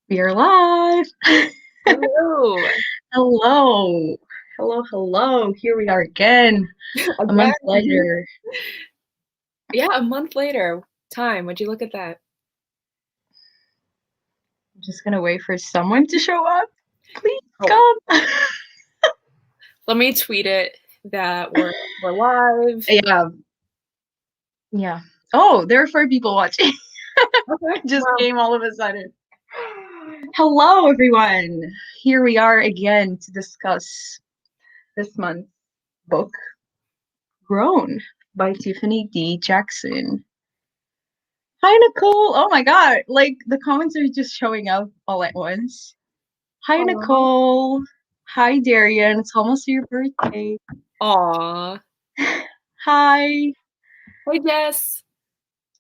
We are live. Hello. Hello. Hello. Here we are again, a Again. month later. Yeah, a month later. Time. Would you look at that? I'm just gonna wait for someone to show up. Please Oh, come. let me tweet it that we're live. Yeah, yeah. Oh, there are 4 people watching. Okay. Just Well, came all of a sudden. Hello, everyone. Here we are again to discuss this month's book, Grown by Tiffany D. Jackson. Hi, Nicole. Oh my God. Like the comments are just showing up all at once. Hi, aw. Nicole. Hi, Darian. It's almost your birthday. Aw. Hi. Hey, Jess.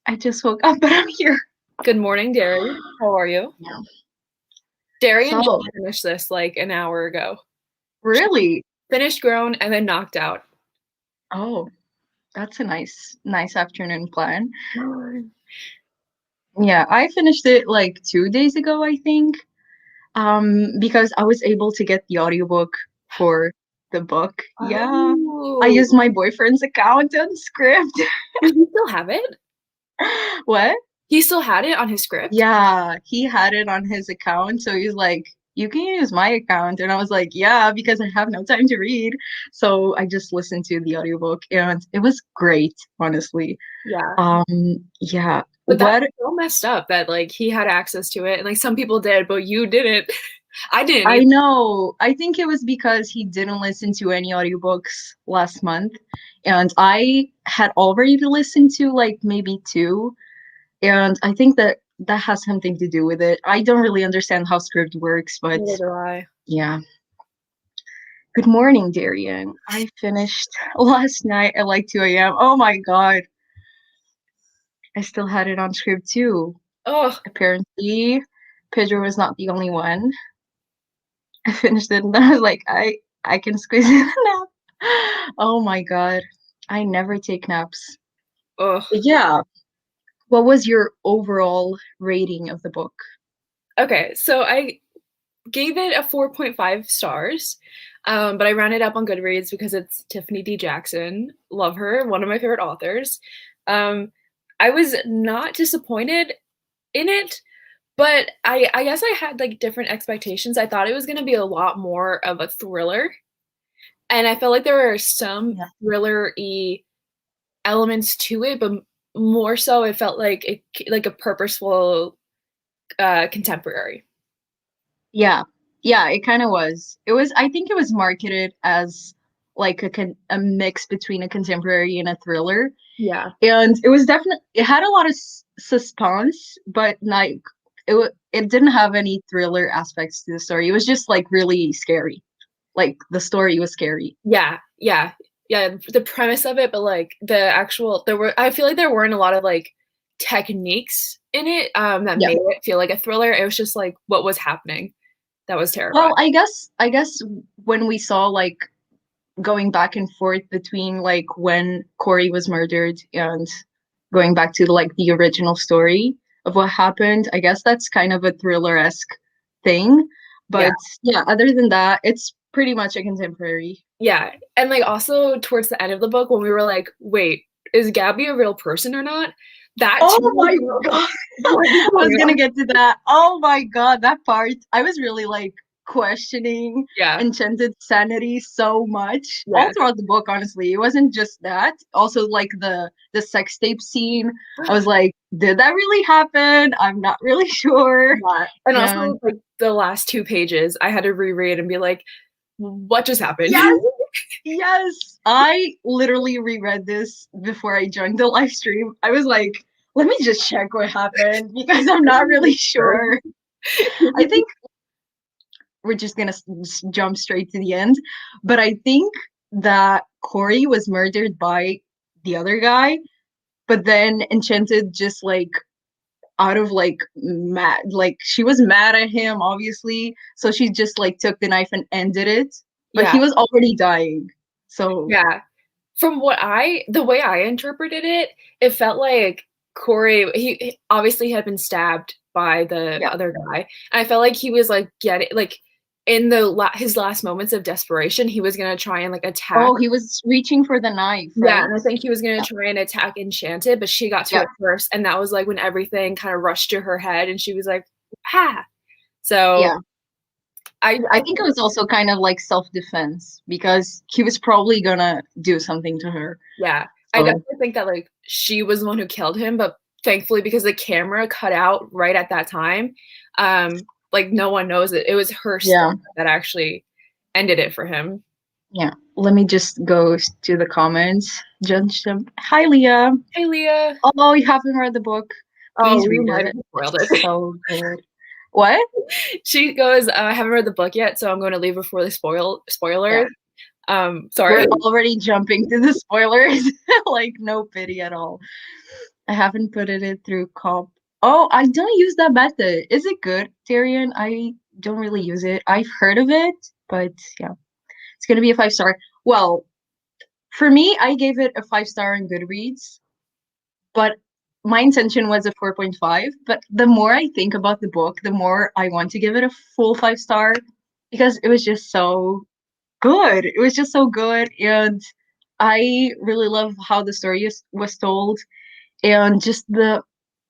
I just woke up, but I'm here. Good morning, Derry. How are you? Yeah. Darian just So, finished this like an hour ago. really? Finished grown and then knocked out. Oh, that's a nice afternoon plan. Yeah, I finished it like 2 days ago, I think. Because I was able to get the audiobook for the book. Yeah. I Oh. used my boyfriend's account and script. Does he still have it? What? He still had it on his script? Yeah, he had it on his account, so he's like, "You can use my account." And I was like, "Yeah, because I have no time to read." So I just listened to the audiobook and it was great, honestly. Yeah. Um, yeah. But that's What so messed up that like he had access to it and like some people did, but you didn't. I didn't I either. know, I think it was because he didn't listen to any audiobooks last month, and I had already listened to like maybe two. And I think that that has something to do with it. I don't really understand how script works, but Neither do I. yeah. Good morning, Darian. I finished last night at like 2 a.m. Oh my God. I still had it on script too. Oh, Apparently, Pedro was not the only one. I finished it and I was like, I can squeeze in a nap. Oh my God. I never take naps. oh. But yeah. What was your overall rating of the book? Okay, so I gave it a 4.5 stars, but I ran it up on Goodreads because it's Tiffany D. Jackson. Love her, one of my favorite authors. Um, I was not disappointed in it, but I guess I had like different expectations. I thought it was going to be a lot more of a thriller, and I felt like there were some Yeah. thriller-y elements to it, but more so it felt like like a purposeful contemporary. Yeah. Yeah, it kind of was. It was, I think it was marketed as like a mix between a contemporary and a thriller. Yeah. And it was definitely, it had a lot of suspense, but like it didn't have any thriller aspects to the story. It was just like really scary. Like the story was scary. Yeah, yeah, yeah. The premise of it, but like the actual, there were. I feel like there weren't a lot of like techniques in it that Yeah. made it feel like a thriller. It was just like what was happening that was terrifying. Well, I guess when we saw like going back and forth between like when Corey was murdered and going back to like the original story of what happened, I guess that's kind of a thriller-esque thing. Yeah, But yeah, other than that, it's pretty much a contemporary. yeah, and like also towards the end of the book when we were like, wait, is Gabby a real person or not? That Oh too my was God. like, I was gonna real. get to that. Oh my God, that part. I was really like questioning Yeah, Enchanted Sanity so much. All yeah. throughout the book, honestly. It wasn't just that. Also like the sex tape scene. I was like, did that really happen? I'm not really sure. Yeah. And And also like the last two pages, I had to reread and be like, what just happened? yes, yes. I literally reread this before I joined the live stream. I was like, let me just check what happened because I'm not really sure. I think we're just gonna jump straight to the end. But I think that Corey was murdered by the other guy, but then Enchanted just like out of like mad, like she was mad at him, obviously. So she just like took the knife and ended it. But Yeah, he was already dying. So yeah. From the way I interpreted it, it felt like Corey, he obviously had been stabbed by the Yeah. other guy. And I felt like he was like getting like in the his last moments of desperation, he was gonna try and like attack. Oh, he was reaching for the knife, Yeah, right? and I think he was gonna Yeah. try and attack Enchanted, but she got to Yeah. it first, and that was like when everything kind of rushed to her head, and she was like, "Ha!" So Yeah. I I think it was also kind of like self-defense because he was probably gonna do something to her. yeah, I So definitely think that like she was the one who killed him, but thankfully because the camera cut out right at that time, like no one knows it. It was her yeah, step that actually ended it for him. yeah. Let me just go to the comments. Judge them. Hi, Leah. Hey, Leah. Oh, you haven't read the book? Oh, Please we read might it. have spoiled It's it. so good. What? She goes, I haven't read the book yet, so I'm going to leave before the Yeah. spoilers. We're Sorry. already jumping to the spoilers. Like, no pity at all. I haven't put it through comp. Oh, I don't use that method. Is it good, Tyrion? I don't really use it. I've heard of it, but yeah, it's gonna be a 5 star. Well, for me, I gave it a 5 star on Goodreads, but my intention was a 4.5. But the more I think about the book, the more I want to give it a full 5 star because it was just so good. It was just so good, and I really love how the story was told, and just the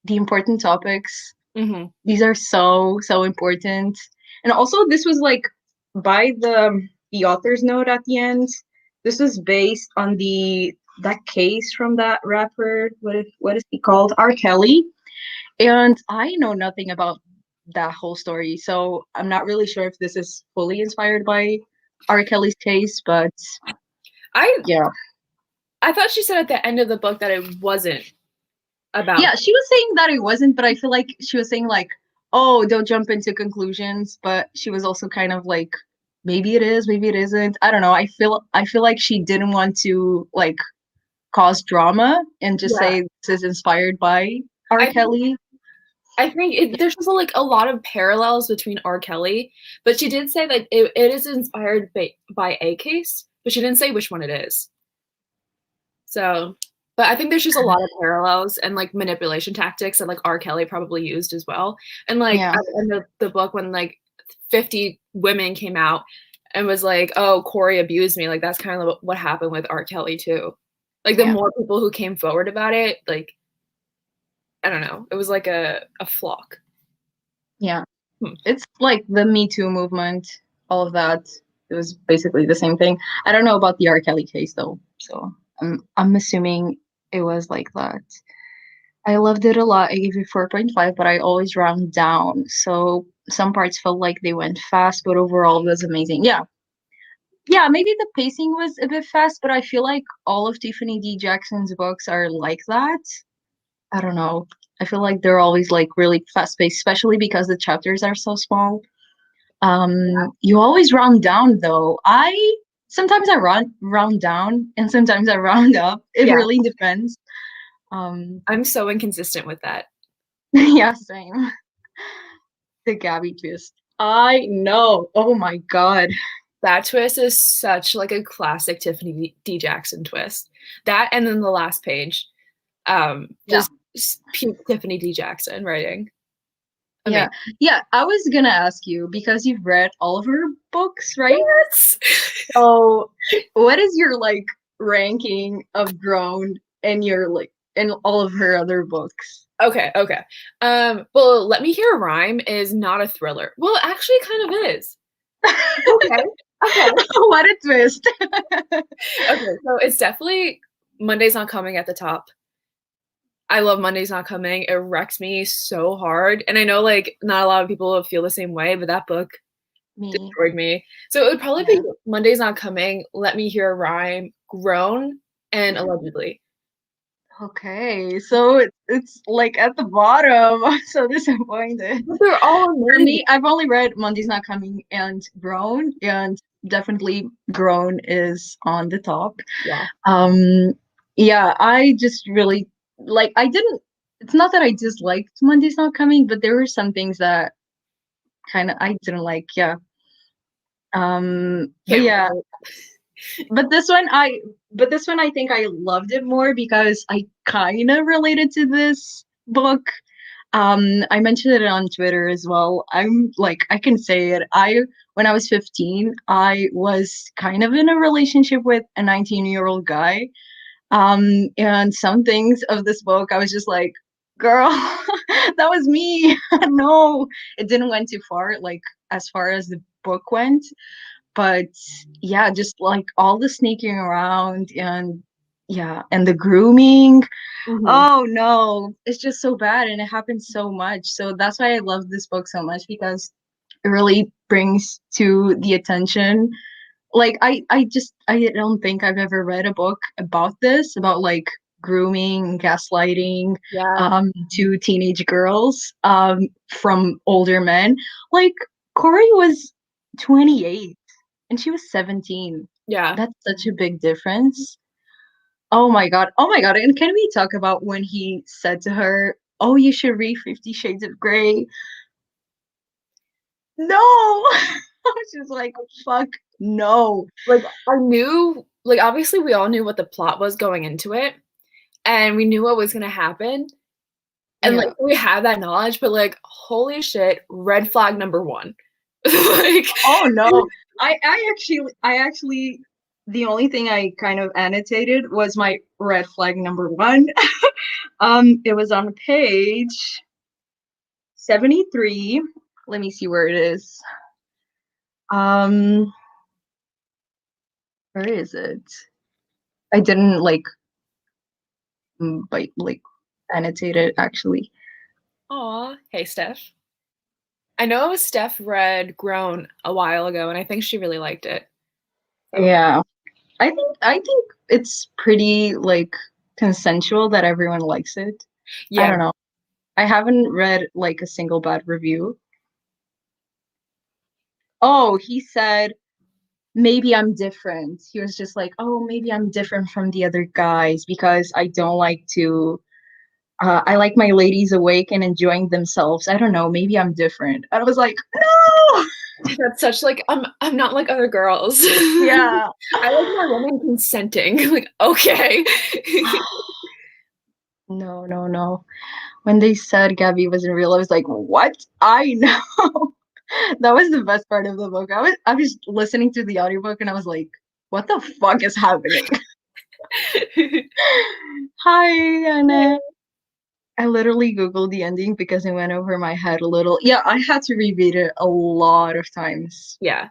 important topics. Hmm. These are so important, and also this was like by the author's note at the end. This was based on the that case from that rapper. What is he called? R. Kelly, and I know nothing about that whole story, so I'm not really sure if this is fully inspired by R. Kelly's case, but I yeah. I thought she said at the end of the book that it wasn't about. Yeah, she was saying that it wasn't, but I feel like she was saying like, "Oh, don't jump into conclusions." But she was also kind of like, maybe it is, maybe it isn't. I don't know. I feel like she didn't want to like cause drama and just Yeah. say this is inspired by R. I think Kelly. I think there's just like a lot of parallels between R. Kelly, but she did say that it is inspired by a case, but she didn't say which one it is. So, but I think there's just a lot of parallels and like manipulation tactics that like R. Kelly probably used as well. And like Yeah, at the end of the book, when like 50 women came out and was like, "Oh, Corey abused me," like that's kind of what happened with R. Kelly too. Like the yeah, more people who came forward about it, like I don't know, it was like a flock. yeah. Hmm. It's like the Me Too movement, all of that. It was basically the same thing. I don't know about the R. Kelly case though, so I'm assuming it was like that. I loved it a lot. I gave it 4.5, but I always round down. So some parts felt like they went fast, but overall it was amazing. Yeah. Yeah, maybe the pacing was a bit fast, but I feel like all of Tiffany D. Jackson's books are like that. I don't know. I feel like they're always like really fast paced, especially because the chapters are so small. You always round down though. I sometimes I round down and sometimes I round up. It Yeah, really depends. Um, I'm so inconsistent with that. yeah, same. The Gabby twist. I know. Oh my God. That twist is such like a classic Tiffany D. Jackson twist. That and then the last page, Yeah. just peak Tiffany D. Jackson writing. Yeah. Amazing. Yeah. I was gonna ask you because you've read all of her books, right? Yes. So what is your like ranking of Grown and your like in all of her other books? Okay, okay. Well, Let Me Hear a Rhyme is not a thriller. Well, actually, it kind of is. Okay, okay, What a twist. okay. So it's definitely Monday's Not Coming at the top. I love Monday's Not Coming. It wrecked me so hard, and I know like not a lot of people feel the same way, but that book Me. destroyed me. So it would probably be Yeah. Monday's Not Coming, Let Me Hear a Rhyme, Grown, and Allegedly. Okay. So it's like at the bottom. I'm so disappointed. But they're all For amazing. me, I've only read Monday's Not Coming and Grown, and definitely Grown is on the top. Yeah. Um, yeah, I just really like I didn't it's not that I disliked Monday's Not Coming, but there were some things that kind of I didn't like, yeah. But Can't yeah, relate. but this one I think I loved it more because I kind of related to this book. I mentioned it on Twitter as well. I'm like, I can say it. When I was 15, I was kind of in a relationship with a 19-year-old guy. And some things of this book, I was just like, girl, that was me. No, it didn't went too far, like as far as the book went. But yeah, just like all the sneaking around and yeah, and the grooming. Hmm. Oh no, it's just so bad and it happens so much. So that's why I love this book so much because it really brings to the attention. Like I don't think I've ever read a book about this, about like grooming, gaslighting, Yeah. to teenage girls, from older men. Like Corey was 28 and she was 17. Yeah. That's such a big difference. Oh my God. Oh my God. And can we talk about when he said to her, "Oh, you should read 50 Shades of Grey"? No. I was just like, fuck no. Like I knew, like obviously we all knew what the plot was going into it, and we knew what was gonna happen. And like Yeah. we have that knowledge, but like holy shit, red flag number one. Like Oh no. I actually the only thing I kind of annotated was my red flag number one. It was on page 73. Let me see where it is. Um, where is it? I didn't like annotate it actually. aw, hey Steph. I know it was Steph read Grown a while ago, and I think she really liked it. So Yeah. I think it's pretty like consensual that everyone likes it. I yeah, don't know. I haven't read like a single bad review. Oh, he said maybe I'm different. He was just like, "Oh, maybe I'm different from the other guys because I don't like to I like my ladies awake and enjoying themselves. I don't know, maybe I'm different." And I was like, "No!" that's such like I'm not like other girls. Yeah. I like my women consenting. Like okay. No, no, no. When they said Gabby wasn't real, I was like, "What? I know." That was the best part of the book. I was listening to the audiobook and I was like, "What the fuck is happening?" Hi, Anna. I literally Googled the ending because it went over my head a little. Yeah, I had to reread it a lot of times. Yeah.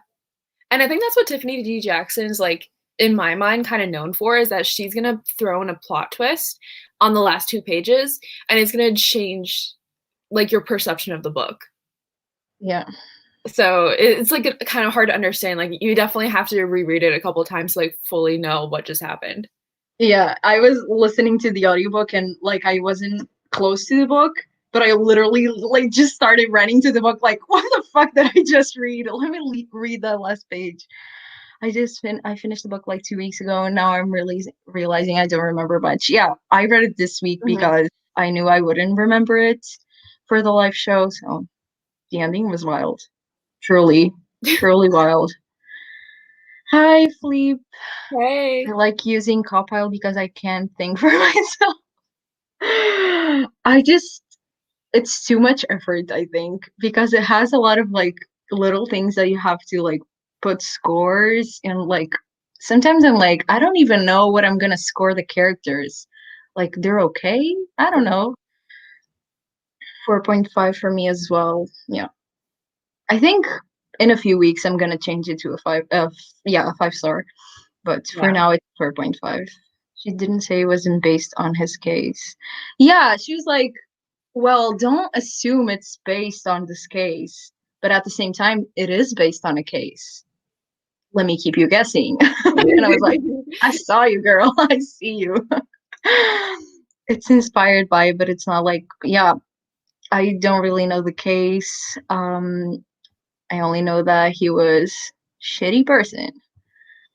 And I think that's what Tiffany D. Jackson is like, in my mind, kind of known for is that she's gonna throw in a plot twist on the last two pages, and it's gonna change like your perception of the book. Yeah. So it's like kind of hard to understand. Like you definitely have to reread it a couple times to like fully know what just happened. Yeah, I was listening to the audiobook and like I wasn't close to the book, but I literally like just started running to the book like, what the fuck did I just read? Let me read the last page. I finished the book like 2 weeks ago and now I'm really realizing I don't remember much. Yeah, I read it this week Mhm. because I knew I wouldn't remember it for the live show, so the ending was wild. Truly, truly wild. Hi, Fleep. I Hey. like using Copile because I can't think for myself. I just, it's too much effort, I think, because it has a lot of like little things that you have to like put scores and like sometimes I'm like, I don't even know what I'm gonna score the characters. Like they're okay? I don't know. 4.5 for me as well. Yeah. I think in a few weeks I'm gonna change it to a five yeah, a 5 star. But for Yeah. now it's 4.5. She didn't say it wasn't based on his case. Yeah, she was like, well, don't assume it's based on this case, but at the same time, it is based on a case. Let me keep you guessing. And I was like, I saw you, girl. I see you. It's inspired by it, but it's not like, yeah, I don't really know the case. I only know that he was shitty person.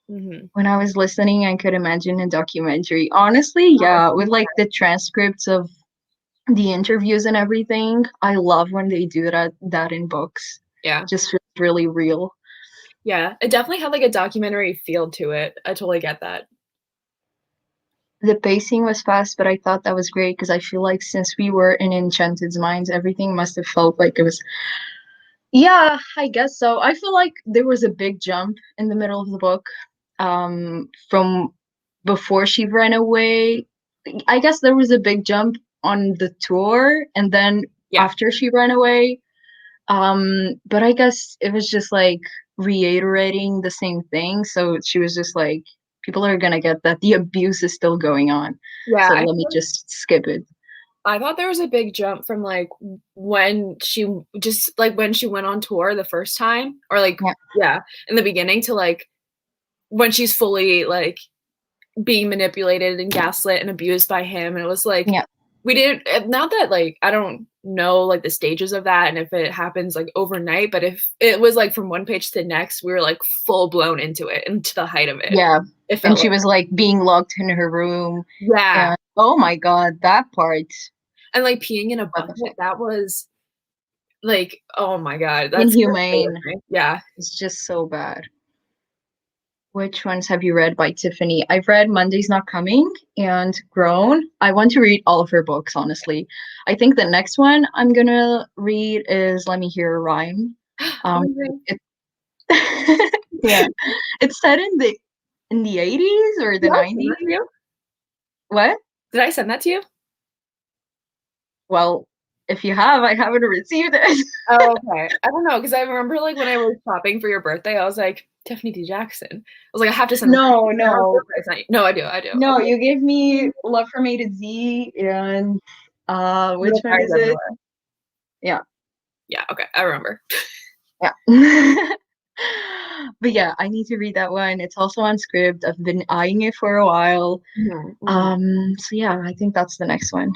Hmm. When I was listening, I could imagine a documentary. Honestly, yeah, with like the transcripts of the interviews and everything. I love when they do that in books. Yeah. Just feels really real. Yeah. It definitely had like a documentary feel to it. I totally get that. The pacing was fast, but I thought that was great because I feel like since we were in Enchanted Minds, everything must have felt like it was. Yeah, I guess so. I feel like there was a big jump in the middle of the book, from before she ran away. I guess there was a big jump on the tour, and then Yeah. after she ran away. But I guess it was just like reiterating the same thing. So she was just like, people are gonna get that the abuse is still going on. Yeah, So let me just skip it. I thought there was a big jump from like when she just like when she went on tour the first time, or like Yeah. yeah, in the beginning to like when she's fully like being manipulated and gaslit and abused by him. And it was like Yeah. we didn't, not that like I don't know like the stages of that and if it happens like overnight, but if it was like from one page to the next, we were like full blown into it, into the height of it. Yeah. It And felt she like was like being locked in her room. yeah. And oh my God, that part. And like peeing in a What the bucket, fuck? that was like, oh my God, that's Inhumane. yeah. It's just so bad. Which ones have you read by Tiffany? I've read Monday's Not Coming and Grown. I want to read all of her books, honestly. I think the next one I'm gonna read is Let Me Hear a Rhyme. Um, Amazing. it, yeah, it's set in the 80s or the Did I send 90s. that to you? What? Did I send that to you? Well, if you have, I haven't received it. Oh, okay. I don't know, because I remember like when I was shopping for your birthday, I was like, Tiffany D. Jackson. I was like, I have to send this. No, I don't know no, if I sent you. No, I do. I do. no. Okay. You gave me Love from A to Z and which Little one Fires is it? Everywhere. Yeah. Yeah, okay. I remember. Yeah. But yeah, I need to read that one. It's also on script. I've been eyeing it for a while. Mhm, mhm. So yeah, I think that's the next one.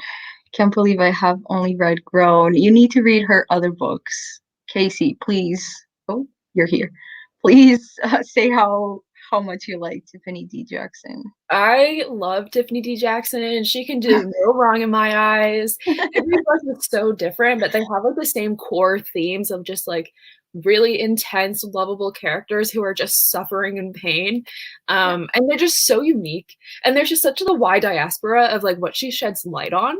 Can't believe I have only read Grown. You need to read her other books. Casey, please. Oh, you're here. Please say how much you like Tiffany D. Jackson. I love Tiffany D. Jackson. She can do no wrong in my eyes. Every book is so different, but they have like the same core themes of just like really intense, lovable characters who are just suffering in pain. Yeah. And they're just so unique. And there's just such a wide diaspora of like what she sheds light on,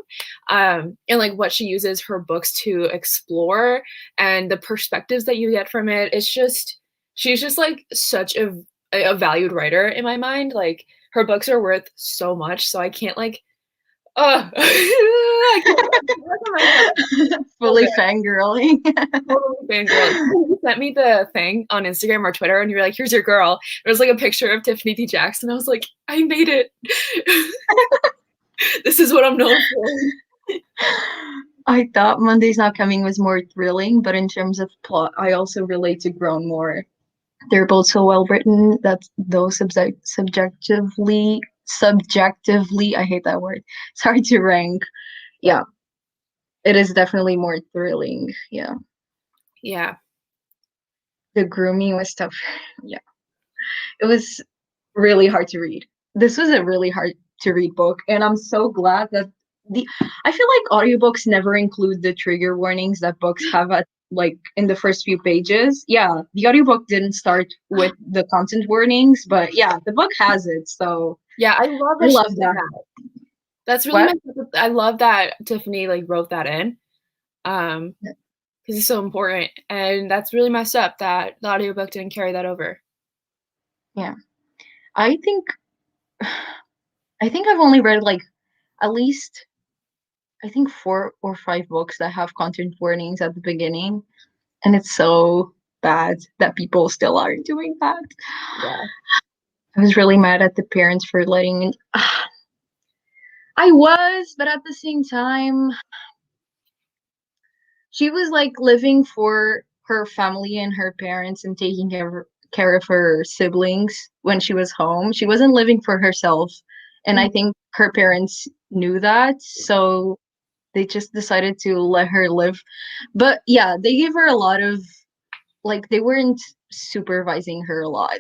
and like what she uses her books to explore and the perspectives that you get from it. It's just, she's just like such a valued writer in my mind. Like her books are worth so much, so I can't like, oh, I can't. So Fully good. fangirling. Totally fangirl. You sent me the thing on Instagram or Twitter, and you were like, "Here's your girl." It was like a picture of Tiffany D. Jackson. I was like, "I made it. This is what I'm known for." I thought Monday's Not Coming was more thrilling, but in terms of plot, I also relate to Grown more. They're both so well written that though subjectively, I hate that word. It's hard to rank. Yeah. Yeah, it is definitely more thrilling. Yeah, Yeah. the grooming was tough. Yeah, it was really hard to read. This was a really hard to read book, and I'm so glad that the I feel like audiobooks never include the trigger warnings that books have at like in the first few pages. Yeah, the audiobook didn't start with the content warnings, but yeah, the book has it. So Yeah, I love I that she love did that. that. That's really What? my, I love that Tiffany like wrote that in. Because it's so important. And that's really messed up that the audiobook didn't carry that over. Yeah. I think I've only read like at least I think 4 or 5 books that have content warnings at the beginning, and it's so bad that people still are doing that. Yeah. I was really mad at the parents for letting. I was, but at the same time, she was like living for her family and her parents and taking care of her siblings when she was home. She wasn't living for herself. And I Mhm. think her parents knew that. So they just decided to let her live. But yeah, they gave her a lot of, like, they weren't supervising her a lot.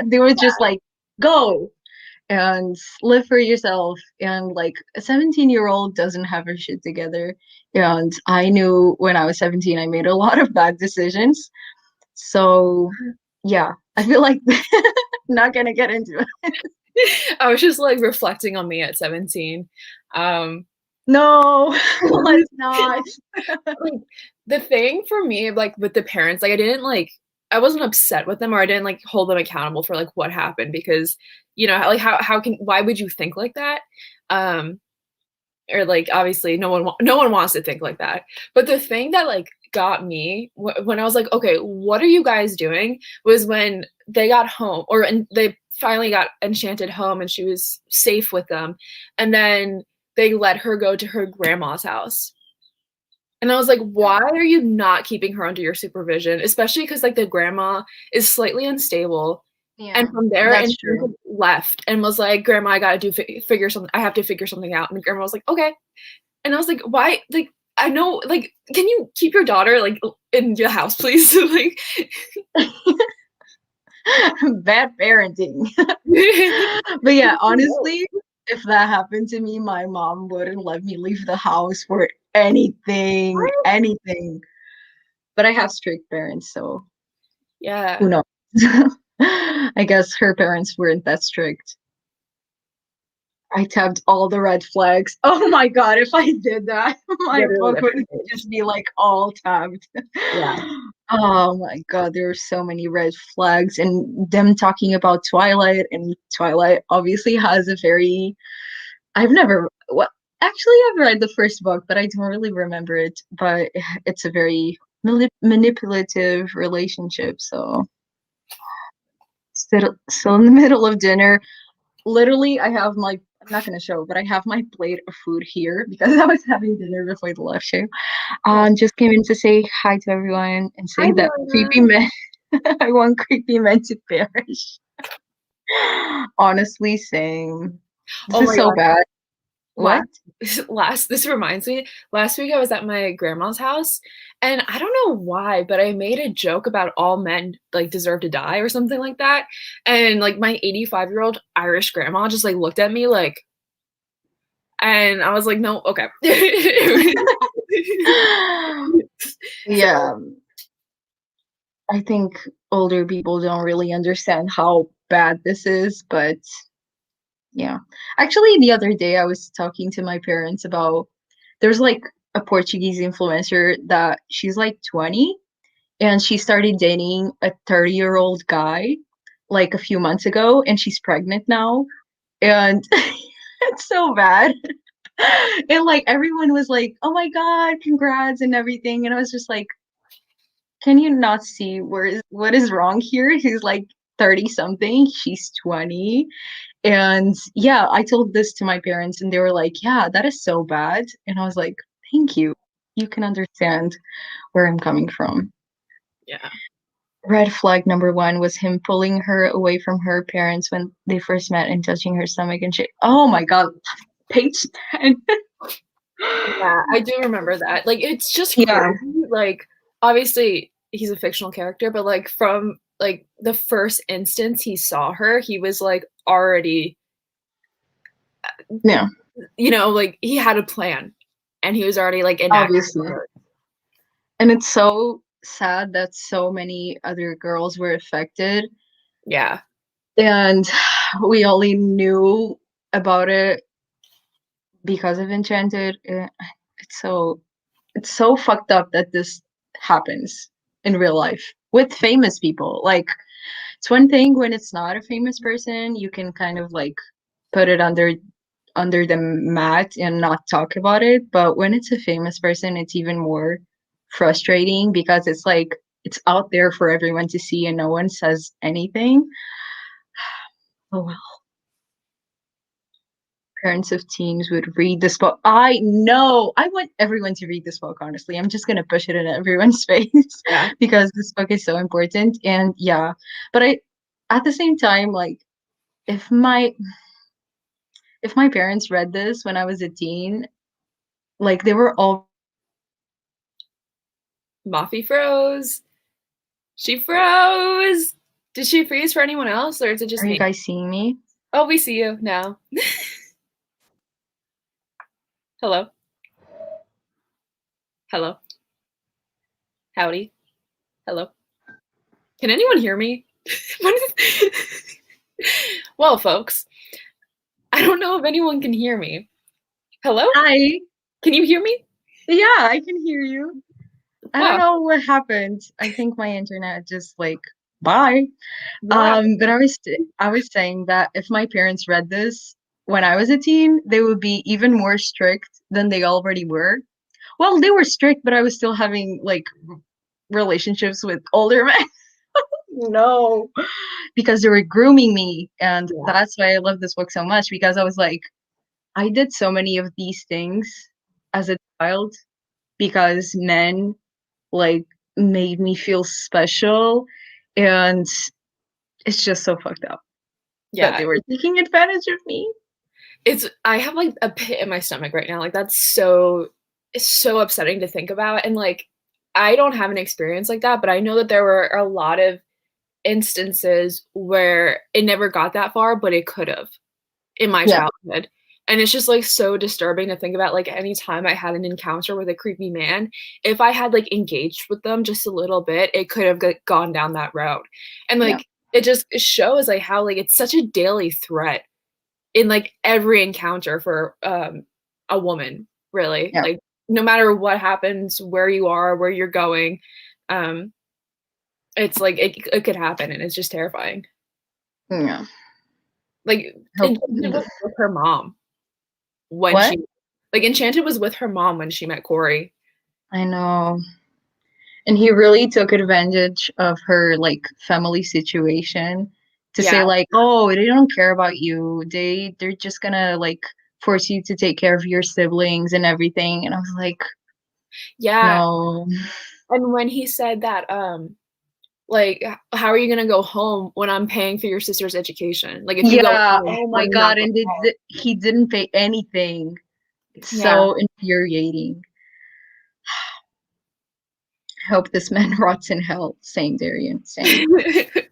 They were just like, go and live for yourself. And like a 17-year-old doesn't have her shit together. And I knew when I was 17, I made a lot of bad decisions. So yeah, I feel like not gonna get into it. I was just like reflecting on me at 17. Um, No, let's not. like the thing for me, like with the parents, like I wasn't upset with them or I didn't like hold them accountable for like what happened because like why would you think like that? Um, or like obviously no one wants to think like that. But the thing that like got me when I was like, okay, what are you guys doing? Was when they got home and they finally got Enchanted home and she was safe with them, and then they let her go to her grandma's house. And I was like, why are you not keeping her under your supervision? Especially because like the grandma is slightly unstable. And Yeah, from there, that's and true. left and was like, Grandma, I gotta figure something. I have to figure something out. And grandma was like, okay. And I was like, why? Like, I know, like, can you keep your daughter like in your house, please? Like, Bad parenting. But yeah, honestly, if that happened to me, my mom wouldn't let me leave the house for anything, anything. But I have strict parents, so yeah. who knows? I guess her parents weren't that strict. I tabbed all the red flags. Oh my god, if I did that, my Literally book would everything. just be like all tabbed. Yeah. Oh my god, there are so many red flags, and them talking about Twilight, and Twilight obviously has a very I've never what actually I've read the first book, but I don't really remember it. But it's a very manipulative relationship, so still in the middle of dinner. Literally, I'm not gonna show, but I have my plate of food here because I was having dinner before the live show. Oh, Just came in to say hi to everyone and hi, say that Diana. creepy men I want creepy men to perish. Honestly, same. This Oh is my so god. bad. What? Last this reminds me, last week I was at my grandma's house and I don't know why, but I made a joke about all men like deserve to die or something like that. And like my 85-year-old Irish grandma just like looked at me like, and I was like, no, okay. Yeah, I think older people don't really understand how bad this is, but yeah. Actually, the other day I was talking to my parents about there's like a Portuguese influencer that she's like 20 and she started dating a 30-year-old guy like a few months ago and she's pregnant now and it's so bad. And like everyone was like, "Oh my God, congrats and everything." And I was just like, "Can you not see what is wrong here? He's like 30 something, she's 20." And yeah, I told this to my parents and they were like, "Yeah, that is so bad." And I was like, "Thank you. You can understand where I'm coming from." Yeah. Red flag number one was him pulling her away from her parents when they first met and touching her stomach and shit. Oh my God, page 10. Yeah, I do remember that. Like it's just Yeah, crazy. Like obviously he's a fictional character, but like from like the first instance he saw her, he was like already, yeah, like he had a plan and he was already like enacting obviously. it. And it's so sad that so many other girls were affected. Yeah. And we only knew about it because of Enchanted. It's so it's so fucked up that this happens in real life with famous people. Like it's one thing when it's not a famous person, you can kind of like put it under the mat and not talk about it. But when it's a famous person, it's even more frustrating because it's like it's out there for everyone to see and no one says anything. Oh well. Parents of teens would read this book. I know. I want everyone to read this book, honestly. I'm just gonna push it in everyone's face Yeah. because this book is so important. And yeah, but I at the same time, like if my if my parents read this when I was a teen, like they were all Mafi froze. She froze. Did she freeze for anyone else or is it just are you me? guys seeing me? Oh, we see you now. Hello. Hello. Howdy. Hello. Can anyone hear me? What is Well, folks. I don't know if anyone can hear me. Hello? Hi. Can you hear me? Yeah, I can hear you. I don't Wow. know what happened. I think my internet just like bye. Wow. But I was saying that if my parents read this when I was a teen, they would be even more strict than they already were. Well, they were strict, but I was still having like relationships with older men. No, because they were grooming me, and Yeah. that's why I love this book so much because I was like, I did so many of these things as a child because men like made me feel special, and it's just so fucked up that Yeah. they were taking advantage of me. I have like a pit in my stomach right now. Like that's so it's so upsetting to think about. And like I don't have an experience like that, but I know that there were a lot of instances where it never got that far, but it could have in my Yeah, childhood. And it's just like so disturbing to think about like any time I had an encounter with a creepy man, if I had like engaged with them just a little bit, it could have gone down that road. And yeah, like it shows like how like it's such a daily threat in like every encounter for a woman, really. yeah, Like no matter what happens, where you are, where you're going, um it's like it could happen and it's just terrifying. yeah. Like Hope. Enchanted was with her mom when What? she like Enchanted was with her mom when she met Corey. I know. And he really took advantage of her like family situation to Yeah. say like, "Oh, they don't care about you. They're just gonna like force you to take care of your siblings and everything." And I was like, Yeah. "No." And when he said that like how are you going to go home when I'm paying for your sister's education? Like if you go Yeah, home, oh my I'm not God, going and home. he didn't pay anything. It's Yeah. so infuriating. I hope this man rots in hell. Same, Darian, same.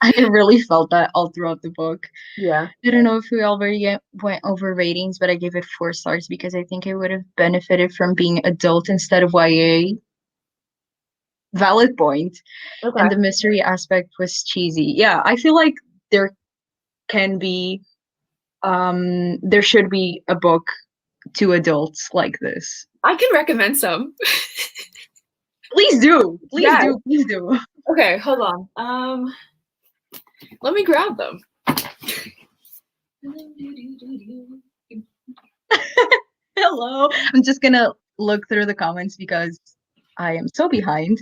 I really felt that all throughout the book. Yeah. I don't know if we already went over ratings, but I gave it 4 stars because I think I would have benefited from being adult instead of YA. Valid point. And Okay. the mystery aspect was cheesy. Yeah, I feel like there can be, there should be a book to adults like this. I can recommend some. Please do. Please Yeah. do. Please do. Okay, hold on. Let me grab them. Hello. I'm just gonna look through the comments because I am so behind.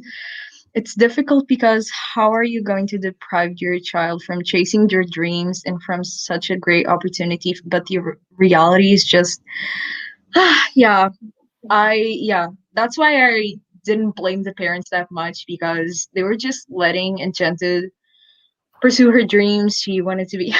It's difficult because how are you going to deprive your child from chasing their dreams and from such a great opportunity? But the reality is just, yeah, yeah, that's why I didn't blame the parents that much because they were just letting Enchanted pursue her dreams. She wanted to be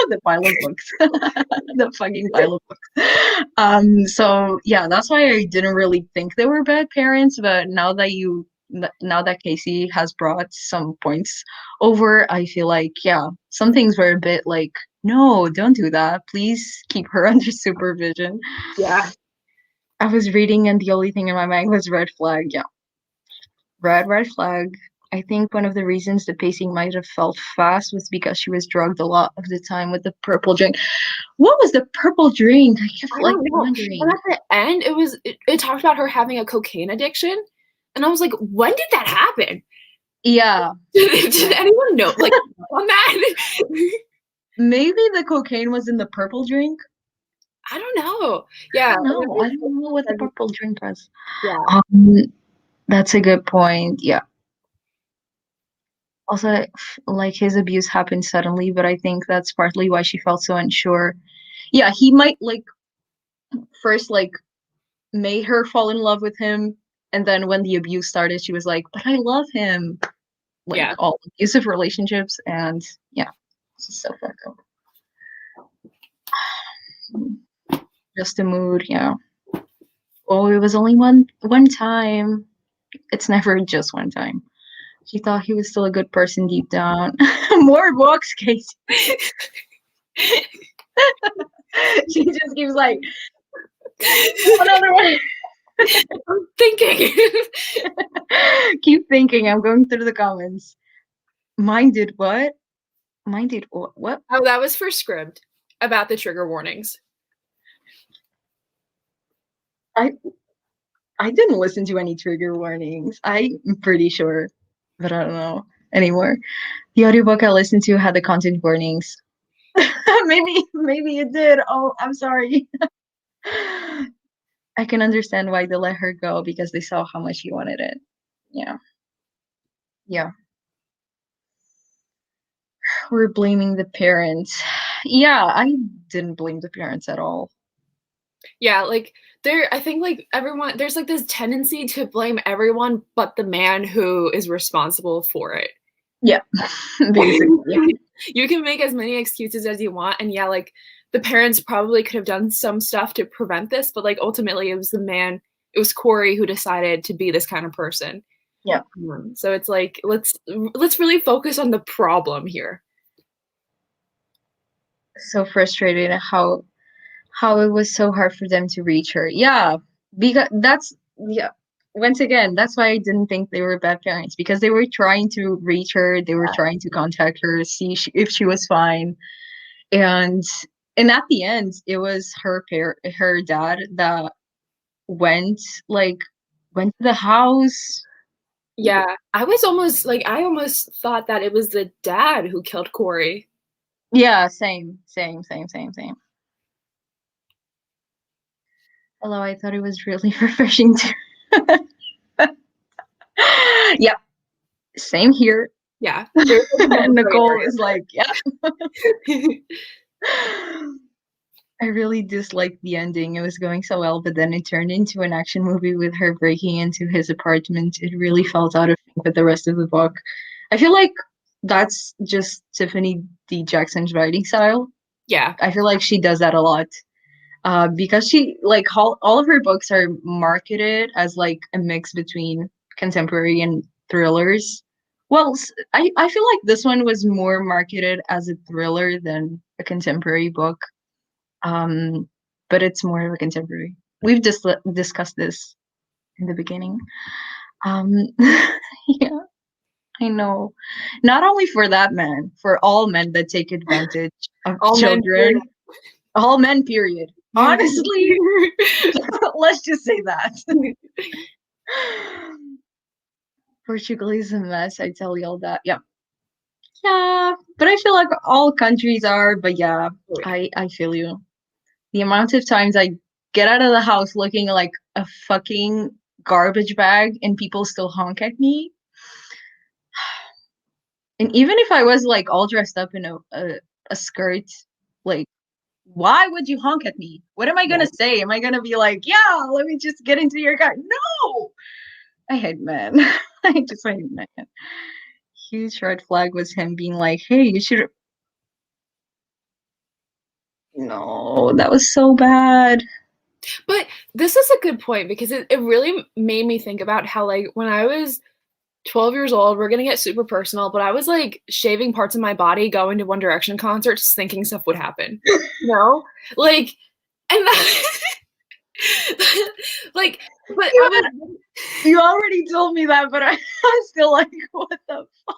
the pile of books, the fucking pile of books. So yeah, that's why I didn't really think they were bad parents. But now that Casey has brought some points over, I feel like yeah, some things were a bit like, no, don't do that. Please keep her under supervision. Yeah. I was reading, and the only thing in my mind was red flag. Yeah, red flag. I think one of the reasons the pacing might have felt fast was because she was drugged a lot of the time with the purple drink. What was the purple drink? I kept I like don't know. And wondering. at the end, it talked about her having a cocaine addiction, and I was like, when did that happen? Yeah, Did yeah. anyone know like on that? Maybe the cocaine was in the purple drink. I don't know. I Yeah. don't know. I don't know what the purple drink was. Yeah. Um, that's a good point. Yeah. Also, like his abuse happened suddenly, but I think that's partly why she felt so unsure. Yeah, he might like first like made her fall in love with him, and then when the abuse started, she was like, "But I love him." Like Yeah. all abusive relationships, and yeah, it's just so fucked up. Just a mood, yeah. Oh, it was only one time. It's never just one time. She thought he was still a good person deep down. More books, Casey. She just keeps like another one. I'm thinking. Keep thinking. I'm going through the comments. Mine did what? Mine did what? What? Oh, that was for script about the trigger warnings. I I didn't listen to any trigger warnings. I'm pretty sure, but I don't know anymore. The audiobook I listened to had the content warnings. Maybe it did. Oh, I'm sorry. I can understand why they let her go because they saw how much she wanted it. Yeah. Yeah. We're blaming the parents. Yeah, I didn't blame the parents at all. Yeah, like I think like everyone there's like this tendency to blame everyone but the man who is responsible for it. Yeah, basically. You can make as many excuses as you want, and yeah, like the parents probably could have done some stuff to prevent this, but like ultimately it was Corey who decided to be this kind of person. Yeah. So it's like let's really focus on the problem here. So frustrated at how it was so hard for them to reach her. Yeah, because that's yeah. Once again, that's why I didn't think they were bad parents because they were trying to reach her, they were trying to contact her, see if she was fine, and at the end, it was her dad that went like went to the house. Yeah, I almost thought that it was the dad who killed Corey. Yeah, same. Although I thought it was really refreshing too. Yeah, same here. Yeah, there's like a Nicole no-brainer. is like, yeah. I really disliked the ending. It was going so well, but then it turned into an action movie with her breaking into his apartment. It really felt out of sync with the rest of the book. I feel like that's just Tiffany D. Jackson's writing style. Yeah, I feel like she does that a lot. Because she like all of her books are marketed as like a mix between contemporary and thrillers. Well, I feel like this one was more marketed as a thriller than a contemporary book. Um, but it's more of a contemporary. We've just discussed this in the beginning. Um, yeah, I know. Not only for that man, for all men that take advantage of all men. children, all men, period. Honestly, let's just say that. Portugal is a mess, I tell you all that. Yeah. Yeah. But I feel like all countries are, but yeah, Oh, yeah. I feel you. The amount of times I get out of the house looking like a fucking garbage bag and people still honk at me. And even if I was like all dressed up in a skirt, like why would you honk at me? What am I gonna say? Am I gonna be like, yeah, let me just get into your car? No, I hate men. I just hate men. Huge red flag was him being like, hey, you should. No, that was so bad. But this is a good point because it really made me think about how like when I was 12 years old, we're gonna get super personal, but I was like shaving parts of my body, going to One Direction concerts, thinking stuff would happen. You know? Like and that, like but I You, was you already told me that, but I'm still like, what the fuck?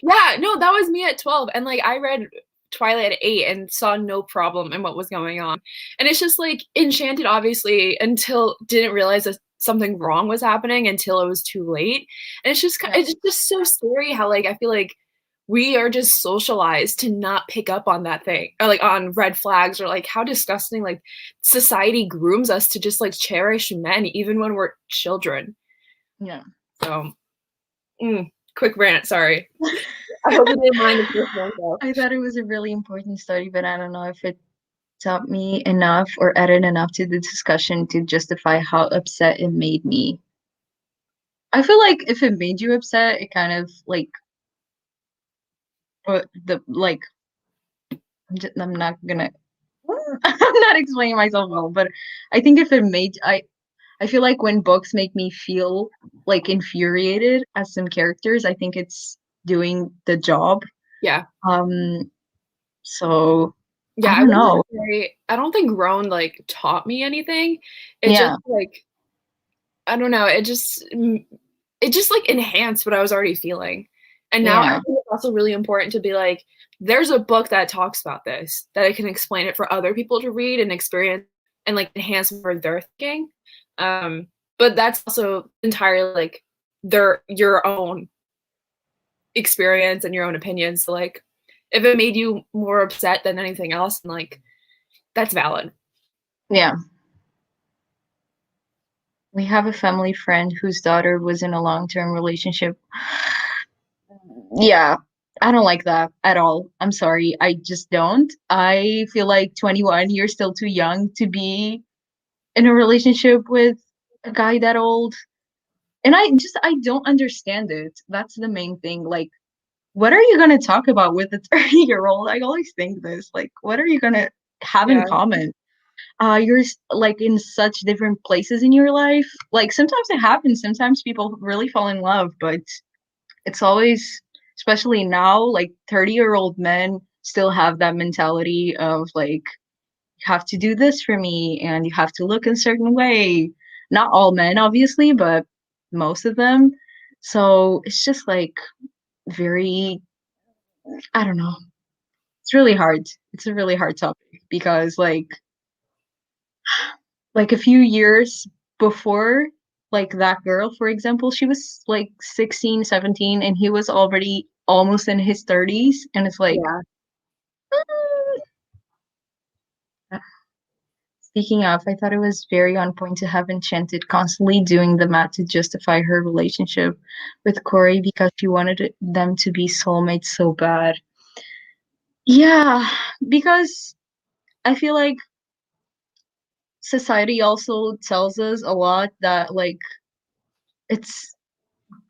yeah, no, that was me at 12. And like I read Twilight at 8 and saw no problem in what was going on. And it's just like Enchanted, obviously, until didn't realize that something wrong was happening until it was too late. And Yeah. it's just so scary how like I feel like we are just socialized to not pick up on that thing or like on red flags or like how disgusting like society grooms us to just like cherish men even when we're children. Yeah. So quick rant, sorry. I hope you didn't mind the first one though. I thought it was a really important study, but I don't know if it taught me enough or added enough to the discussion to justify how upset it made me. I feel like if it made you upset, it kind of like put the like I'm not gonna I'm not explaining myself well, but I think if it made I feel like when books make me feel like infuriated as some characters, I think it's doing the job. Yeah. Um, so Yeah, I I don't wouldn't know. say I don't think Roan like taught me anything. It just Yeah, like I don't know, it just like enhanced what I was already feeling. And now I yeah, think it's also really important to be like, there's a book that talks about this, that I can explain it for other people to read and experience and like enhance more their thinking. But that's also entirely like your own experience and your own opinions. So like if it made you more upset than anything else, then like that's valid. Yeah. We have a family friend whose daughter was in a long-term relationship. Yeah, I don't like that at all. I'm sorry. I just don't. I feel like 21, you're still too young to be in a relationship with a guy that old. And I don't understand it. That's the main thing. Like, what are you gonna talk about with a 30-year-old? I always think this. Like, what are you gonna have in Yeah. common? Like in such different places in your life. Like sometimes it happens. Sometimes people really fall in love, but it's always, especially now, like 30-year-old men still have that mentality of like, you have to do this for me and you have to look a certain way. Not all men, obviously, but most of them. So it's just like very, I don't know. It's really hard. It's a really hard topic because like a few years before, like that girl, for example, she was like 16, 17, and he was already almost in his 30s. And it's like, Yeah. mm. Speaking of, I thought it was very on point to have Enchanted constantly doing the math to justify her relationship with Corey because she wanted them to be soulmates so bad. Yeah, because I feel like society also tells us a lot that like it's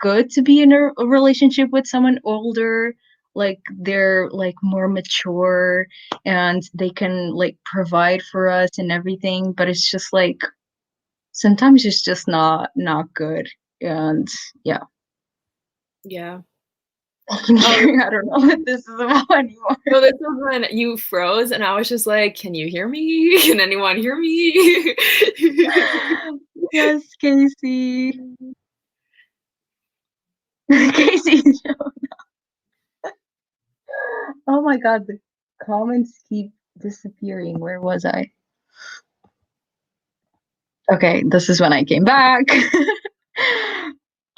good to be in a relationship with someone older, like they're like more mature and they can like provide for us and everything, but it's just like sometimes it's just not good. And yeah. Yeah. I can Oh, hear, I don't know what this is about anymore. no, this was when you froze and I was just like, can you hear me? Can anyone hear me? Yes, Casey. Casey. Oh my God, the comments keep disappearing. Where was I? Okay, this is when I came back.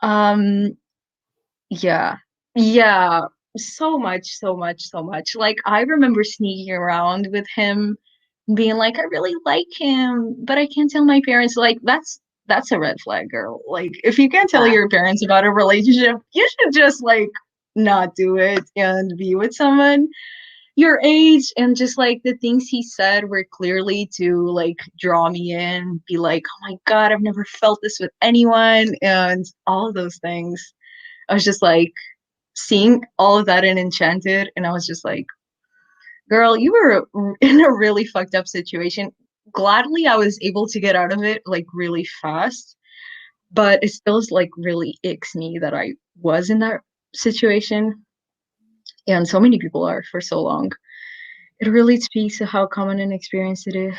Um, yeah. Yeah. So much, so much, so much. Like I remember sneaking around with him, being like, I really like him, but I can't tell my parents. Like that's a red flag, girl. Like if you can't tell Yeah. your parents about a relationship, you should just like not do it and be with someone your age. And just like the things he said were clearly to like draw me in, be like, oh my God, I've never felt this with anyone, and all of those things. I was just like seeing all of that in Enchanted, and I was just like, girl, you were in a really fucked up situation. Gladly, I was able to get out of it like really fast, but it still is like really icks me that I was in that situation, and so many people are for so long. It really speaks to how common an experience it is.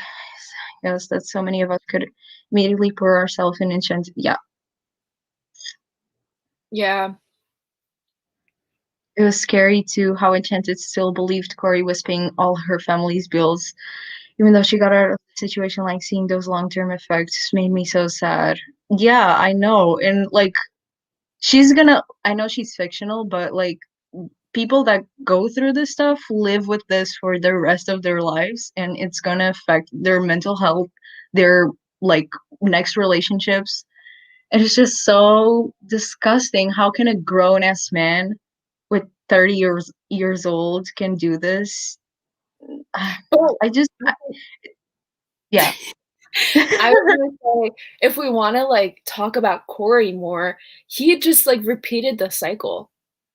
Yes, that so many of us could immediately pour ourselves in Enchanted. Yeah, Yeah. it was scary too how Enchanted still believed Corey was paying all her family's bills, even though she got out of the situation. Like seeing those long-term effects made me so sad. Yeah, I know. And like I know she's fictional, but like people that go through this stuff live with this for the rest of their lives, and it's gonna affect their mental health, their like next relationships. And it's just so disgusting. How can a grown ass man with 30 years old can do this? Oh, I just yeah. I was gonna say, if we want to like talk about Corey more, he just like repeated the cycle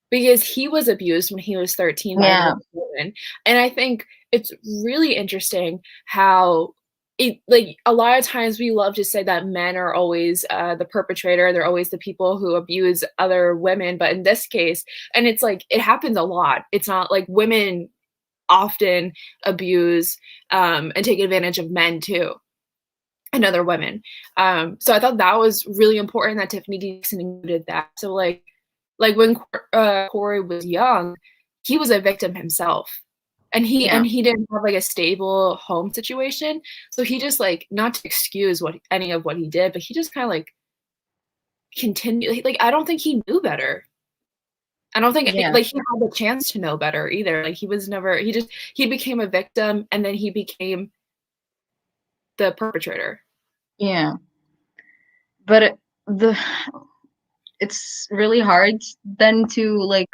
because he was abused when he was 13 by another Yeah. woman. And I think it's really interesting how it like a lot of times we love to say that men are always the perpetrator, they're always the people who abuse other women. But in this case, and it's like it happens a lot. It's not like women often abuse and take advantage of men too and other women. So I thought that was really important that Tiffany Dixon included that. So like when Corey was young, he was a victim himself, Yeah. he didn't have like a stable home situation, so he just like, not to excuse what any of what he did, but he just kind of like continued, like I don't think he knew better. I don't think Yeah. like he had the chance to know better either. Like he was never, he became a victim and then he became the perpetrator. Yeah. But the it's really hard then to like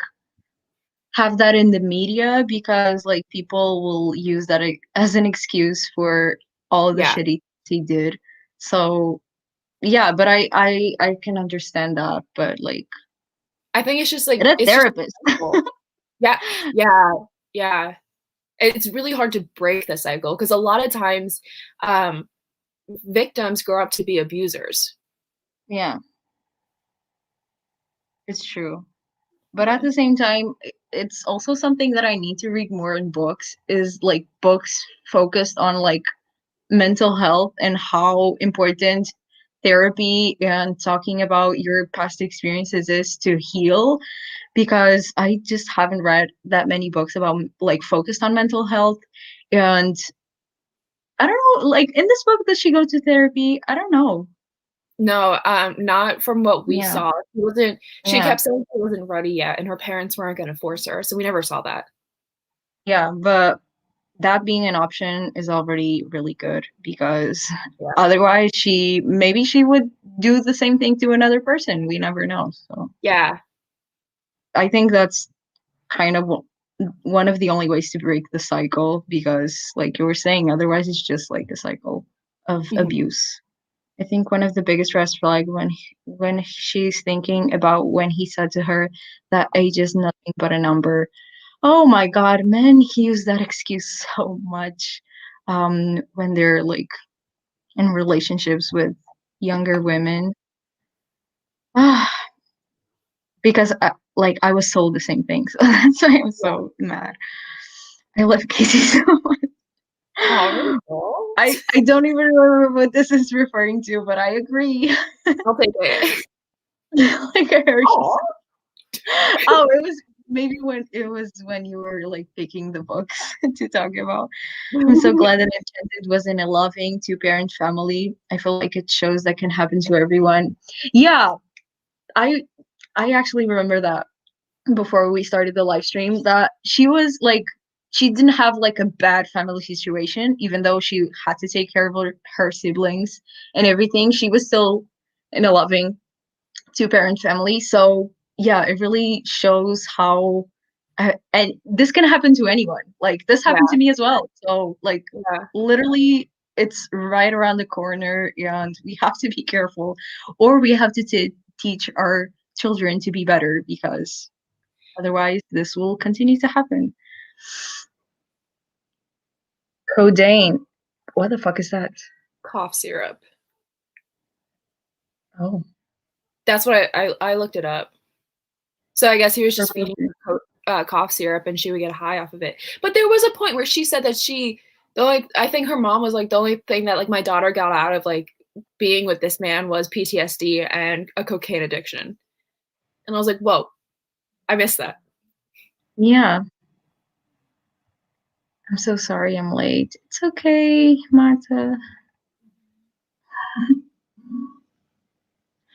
have that in the media because like people will use that as an excuse for all of the Yeah. shitty he did. So yeah, but I can understand that, but like I think it's just like, get a it's just therapist. yeah, yeah, yeah. It's really hard to break the cycle because a lot of times um, victims grow up to be abusers. Yeah, it's true. But at Yeah. the same time, it's also something that I need to read more in books is like books focused on like mental health and how important therapy and talking about your past experiences is to heal because I just haven't read that many books about like focused on mental health. And I don't know, like in this book, does she go to therapy? I don't know. No, not from what we Yeah, saw. She wasn't. She yeah, kept saying she wasn't ready yet, and her parents weren't going to force her, so we never saw that. yeah. But that being an option is already really good because Yeah. otherwise she would do the same thing to another person. We never know. So Yeah. I think that's kind of one of the only ways to break the cycle because like you were saying, otherwise it's just like a cycle of Mhm. abuse. I think one of the biggest red flag when she's thinking about when he said to her that age is nothing but a number. Oh my God, men use that excuse so much when they're like in relationships with younger women. Because like I was told the same thing, so that's why I'm Yeah. so mad. I love Casey so much. Oh, really? Cool. I don't even remember what this is referring to, but I agree. I'll take it. Like I heard you Oh. say. Oh, it was maybe when it was when you were like picking the books to talk about. I'm so glad that Enchanted was in a loving two-parent family. I feel like it shows that can happen to everyone. Yeah, I I actually remember that before we started the live stream that she was like she didn't have like a bad family situation, even though she had to take care of her siblings and everything. She was still in a loving two-parent family. So yeah, it really shows how and this can happen to anyone. Like this happened to Yeah. me as well. So like Yeah. literally it's right around the corner and we have to be careful or we have to teach our children to be better because otherwise this will continue to happen. Codeine. What the fuck is that? Cough syrup. Oh, That's what I looked it up. So I guess he was for just feeding pleasure. her cough syrup, and she would get high off of it. But there was a point where she said that the only, I think her mom was like, the only thing that like my daughter got out of like being with this man was PTSD and a cocaine addiction. And I was like, whoa, I missed that. Yeah, I'm so sorry I'm late. It's okay, Marta.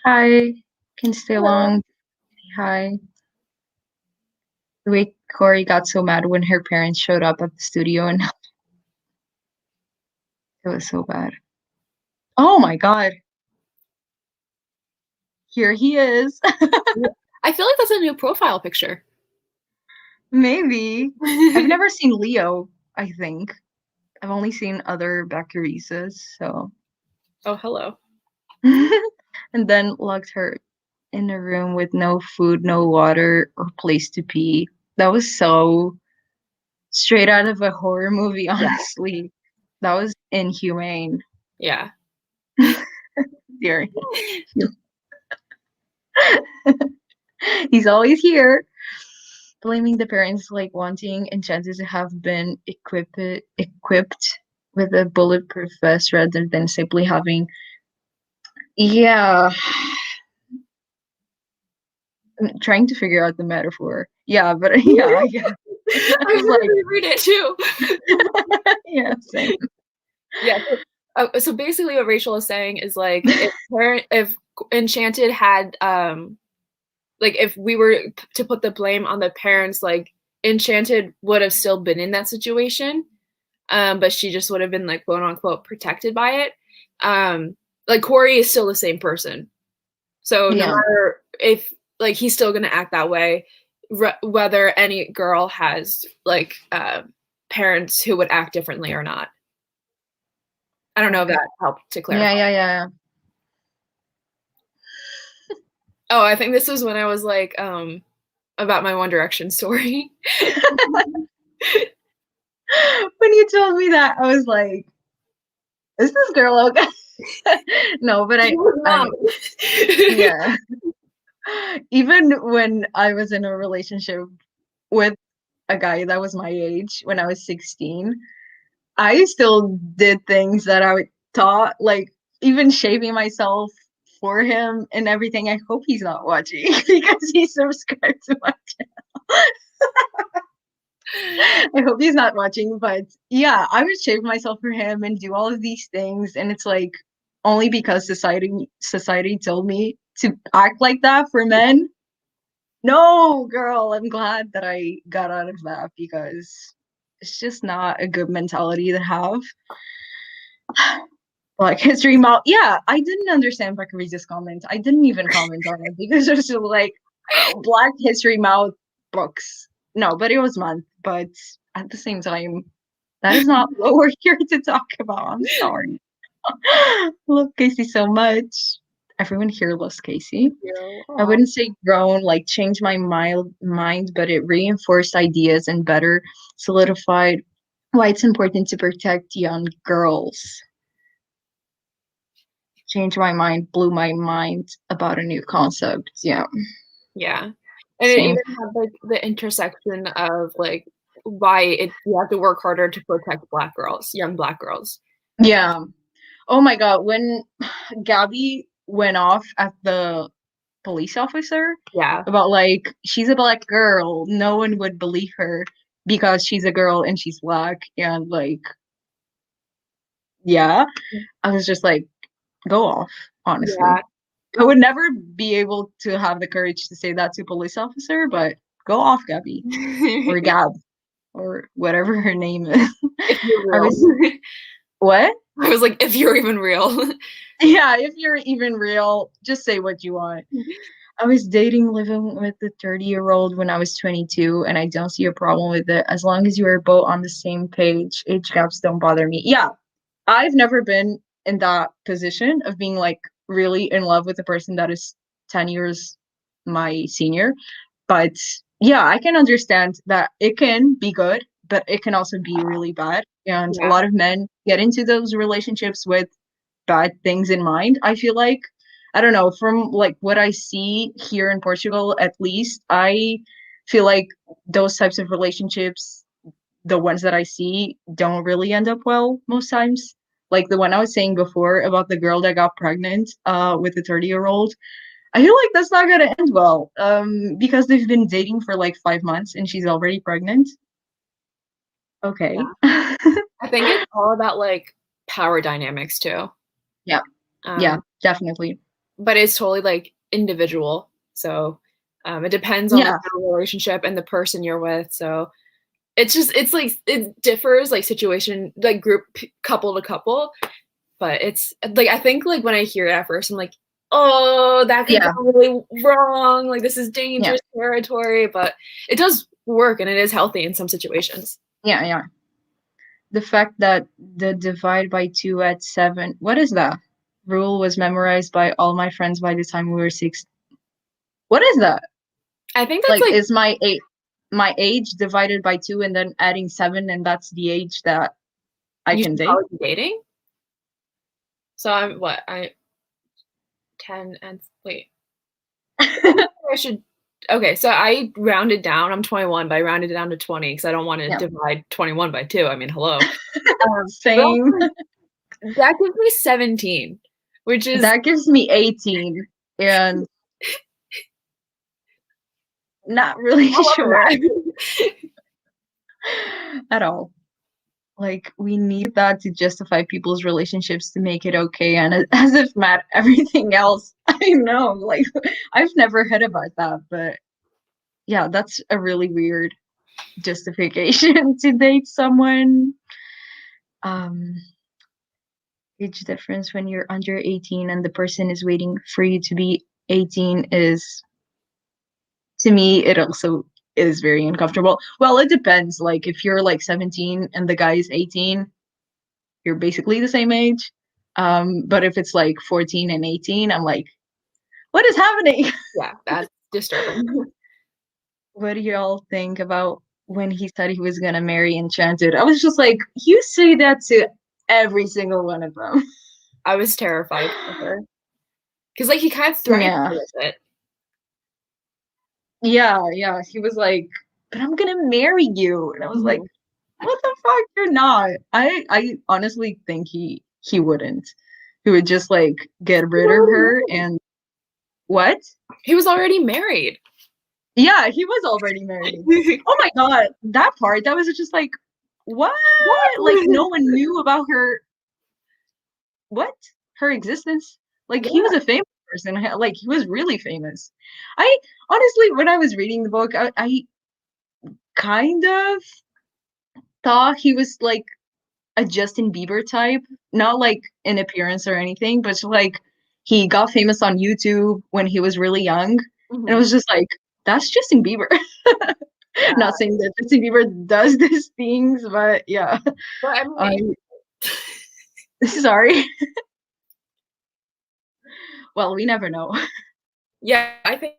Hi. Can stay long. Hi. The way Corey got so mad when her parents showed up at the studio and it was so bad. Oh my God. Here he is. I feel like that's a new profile picture. Maybe. I've never seen Leo, I think. I've only seen other Baccharisas, so. Oh, hello. And then locked her in a room with no food, no water, or place to pee. That was so straight out of a horror movie, Yeah. honestly. That was inhumane. Yeah. Dear. He's always here. Blaming the parents like wanting Enchanted to have been equipped with a bulletproof vest rather than simply having yeah. I'm trying to figure out the metaphor. Yeah, but yeah, I guess. I was like, literally read it too. yeah, same. Yeah. So basically, what Rachel is saying is like, if Enchanted had like if we were to put the blame on the parents, like Enchanted would have still been in that situation, but she just would have been like quote unquote protected by it. Like Corey is still the same person, so no Yeah. matter if like he's still gonna act that way, whether any girl has like parents who would act differently or not. I don't know if Okay. that helped to Yeah, clarify. yeah, Oh, I think this was when I was like about my One Direction story. yeah. When you told me that, I was like, is this girl okay? No, but She was I, not. yeah. Even when I was in a relationship with a guy that was my age when I was 16, I still did things that I thought, like even shaving myself for him and everything. I hope he's not watching because he's subscribed to my channel. I hope he's not watching, but yeah, I would shave myself for him and do all of these things, and it's like only because society told me to act like that for men. No, girl, I'm glad that I got out of that because it's just not a good mentality to have. Like history month. Yeah, I didn't understand Bakariza's comment. I didn't even comment on it because it was just like Black History Month books. No, but it was month. But at the same time, that is not what we're here to talk about. I'm sorry. Love Casey so much. Everyone here loves Casey. I Aw. wouldn't say grown, like changed my mind, but it reinforced ideas and better solidified why it's important to protect young girls. Changed my mind, blew my mind about a new concept. Yeah, Yeah. And it same. even had like the intersection of like why you have to work harder to protect Black girls, young Black girls. Yeah. Oh my God, when Gabby went off at the police officer Yeah. about like she's a Black girl, no one would believe her because she's a girl and she's Black, and like yeah, I was just like, go off, honestly. Yeah. I would never be able to have the courage to say that to a police officer, but go off, Gabby, or Gab, or whatever her name is. If you're I real. was, what? I was like, if you're even real. Yeah, if you're even real, just say what you want. I was dating, living with a 30-year-old when I was 22, and I don't see a problem with it as long as you are both on the same page. Age gaps don't bother me. Yeah, I've never been in that position of being like really in love with a person that is 10 years my senior. But yeah, I can understand that it can be good, but it can also be really bad. And a Yeah. lot of men get into those relationships with bad things in mind. I feel like, I don't know, from like what I see here in Portugal, at least, I feel like those types of relationships, the ones that I see, don't really end up well most times. Like the one I was saying before about the girl that got pregnant with a 30-year-old. I feel like that's not gonna end well. Because they've been dating for like 5 months and she's already pregnant. Okay. Yeah. I think it's all about like power dynamics too. Yeah, yeah, Um, definitely. but it's totally like individual. So it depends on like Yeah, the relationship and the person you're with. So it's like it differs like situation like group couple to couple, but it's like I think like when I hear it at first, I'm like, oh, that could go yeah, really wrong. Like this is yeah, dangerous territory, but it does work and it is healthy in some situations. yeah, yeah. The fact that the divide by two at 7, what is that? Rule was memorized by all my friends by the time we were 6. What is that? I think that's Like, like is my age divided by 2 and then adding 7, and that's the age that I you can should date? probably be dating. So I'm what I 10 and wait. I should okay, so I rounded down. I'm 21, but I rounded it down to 20 because I don't want to Yeah, divide 21 by 2. I mean, hello. But same. that gives me 17, which is That gives me 18, and not really I love sure. math. at all. Like we need that to justify people's relationships to make it okay, and as if not everything else. I know, like I've never heard about that, but yeah, that's a really weird justification to date someone. Um, age difference when you're under 18 and the person is waiting for you to be 18 is, to me, it also is very uncomfortable. Well, it depends. Like if you're like 17 and the guy is 18, you're basically the same age. But if it's like 14 and 18, I'm like, what is happening? Yeah, that's disturbing. What do y'all think about when he said he was gonna marry Enchanted? I was just like, you say that to every single one of them. I was terrified for her because like he kind of threatened Yeah. her with it. Yeah. He was like, but I'm gonna marry you. And I was like, Mhm. what the fuck? You're not. I honestly think he wouldn't. He would just like get He was rid of already her married. and what? He was already married. Yeah, he was already married. Oh my god, that part, that was just like, what? Like What? no one knew about her, what? Her existence. Like he was Yeah. a famous person. Like he was really famous. I honestly, when I was reading the book, I kind of thought he was like a Justin Bieber type, not like in appearance or anything, but just like he got famous on YouTube when he was really young, and it Mhm. was just like that's Justin Bieber. Yeah. Not saying that Justin Bieber does these things, but yeah, But I I mean, sorry. Well, we never know. yeah, I think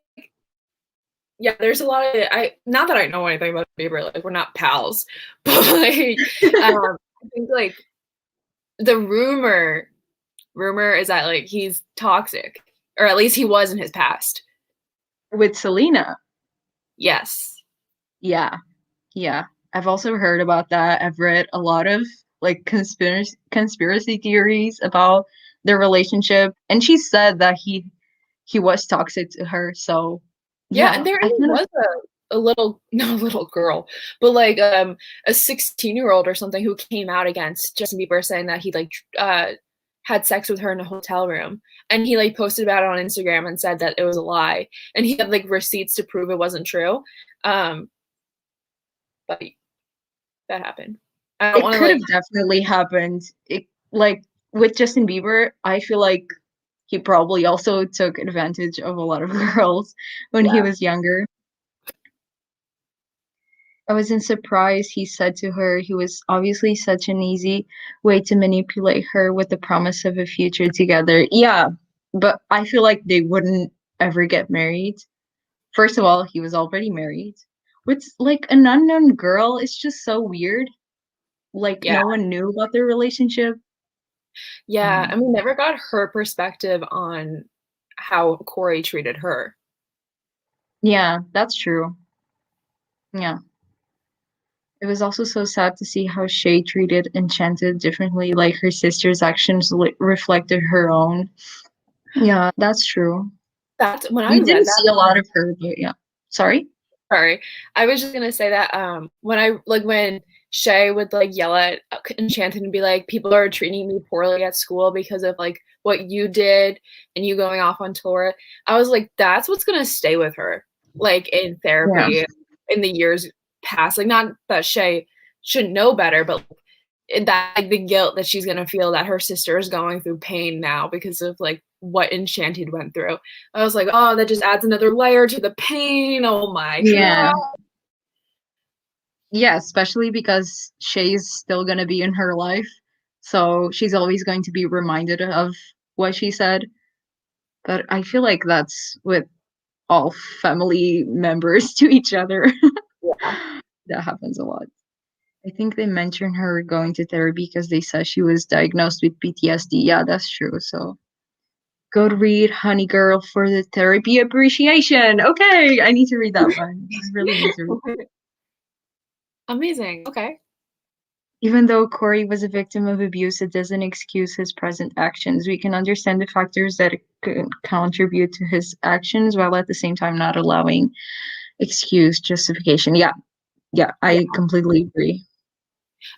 yeah, there's a lot of I not that I know anything about Bieber, like we're not pals, but like I think like the rumor is that like he's toxic, or at least he was in his past. With Selena, Yes. yeah, yeah. I've also heard about that. I've read a lot of like conspiracy theories about their relationship, and she said that he was toxic to her. So Yeah, and yeah, there I even kind of was a little not a little girl, but like a 16-year-old or something who came out against Justin Bieber saying that he like had sex with her in a hotel room, and he like posted about it on Instagram and said that it was a lie, and he had like receipts to prove it wasn't true. Um, but that happened. I don't it want to could like have definitely happened. It like with Justin Bieber, I feel like he probably also took advantage of a lot of girls when he yeah. was younger. I wasn't surprised he said to her he was obviously such an easy way to manipulate her with the promise of a future together. Yeah, but I feel like they wouldn't ever get married. First of all, he was already married. With like an unknown girl, it's just so weird. Like Yeah. no one knew about their relationship. Yeah, Um, and we never got her perspective on how Corey treated her. yeah, that's true. Yeah. It was also so sad to see how Shay treated Enchanted differently, like her sister's actions reflected her own. Yeah, that's true. That's when I We read didn't that. see a lot of her, but yeah. Sorry? Sorry. I was just gonna say that when I like when Shay would like yell at Enchanted and be like, people are treating me poorly at school because of like what you did and you going off on tour. I was like, that's what's gonna stay with her, like in Yeah. therapy in the years past. Like not that Shay should know better, but that like the guilt that she's gonna feel that her sister is going through pain now because of like what Enchanted went through. I was like, oh, that just adds another layer to the pain. Oh my god. Yeah. Yeah, especially because Shay's still gonna be in her life. So she's always going to be reminded of what she said. But I feel like that's with all family members to each other. Yeah. That happens a lot. I think they mentioned her going to therapy because they said she was diagnosed with PTSD. Yeah, that's true. So go to read Honey Girl for the therapy appreciation. Okay, I need to read that one. I really need to read. Amazing. Okay. Even though Corey was a victim of abuse, it doesn't excuse his present actions. We can understand the factors that could contribute to his actions while at the same time not allowing excuse justification. Yeah, Yeah, Yeah. I completely agree.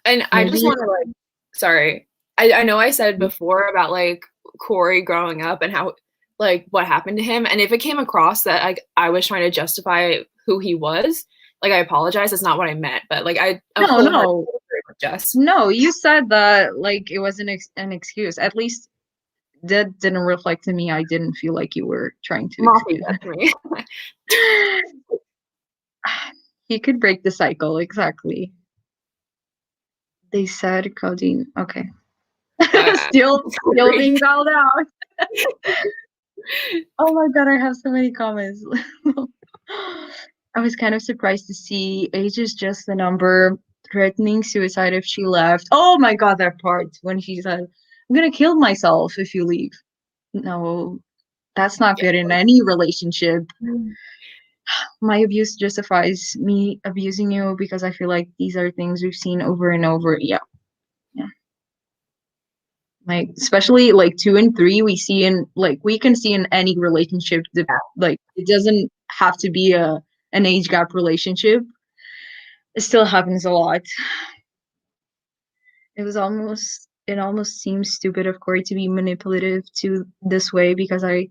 And I just Maybe want to like, sorry, I know I said before about like Corey growing up and how like what happened to him, and if it came across that like I was trying to justify who he was, like I apologize. That's not what I meant, but like I no, wholeheartedly no, agree with Jess. no. You said that like it was an excuse. At least that didn't reflect to me. I didn't feel like you were trying to Moppy, excuse that's me. it. He could break the cycle, exactly. They said codeine. Okay. I Still agree. being called out. Oh my god, I have so many comments. I was kind of surprised to see age is just a number, threatening suicide if she left. Oh my god, that part when she said, I'm gonna kill myself if you leave. No, that's not good in any relationship. My abuse justifies me abusing you because I feel like these are things we've seen over and over. Yeah. Yeah. Like especially like 2 and 3 we see in like we can see in any relationship that like it doesn't have to be a an age gap relationship. It still happens a lot. It almost seems stupid of Corey to be manipulative to this way because I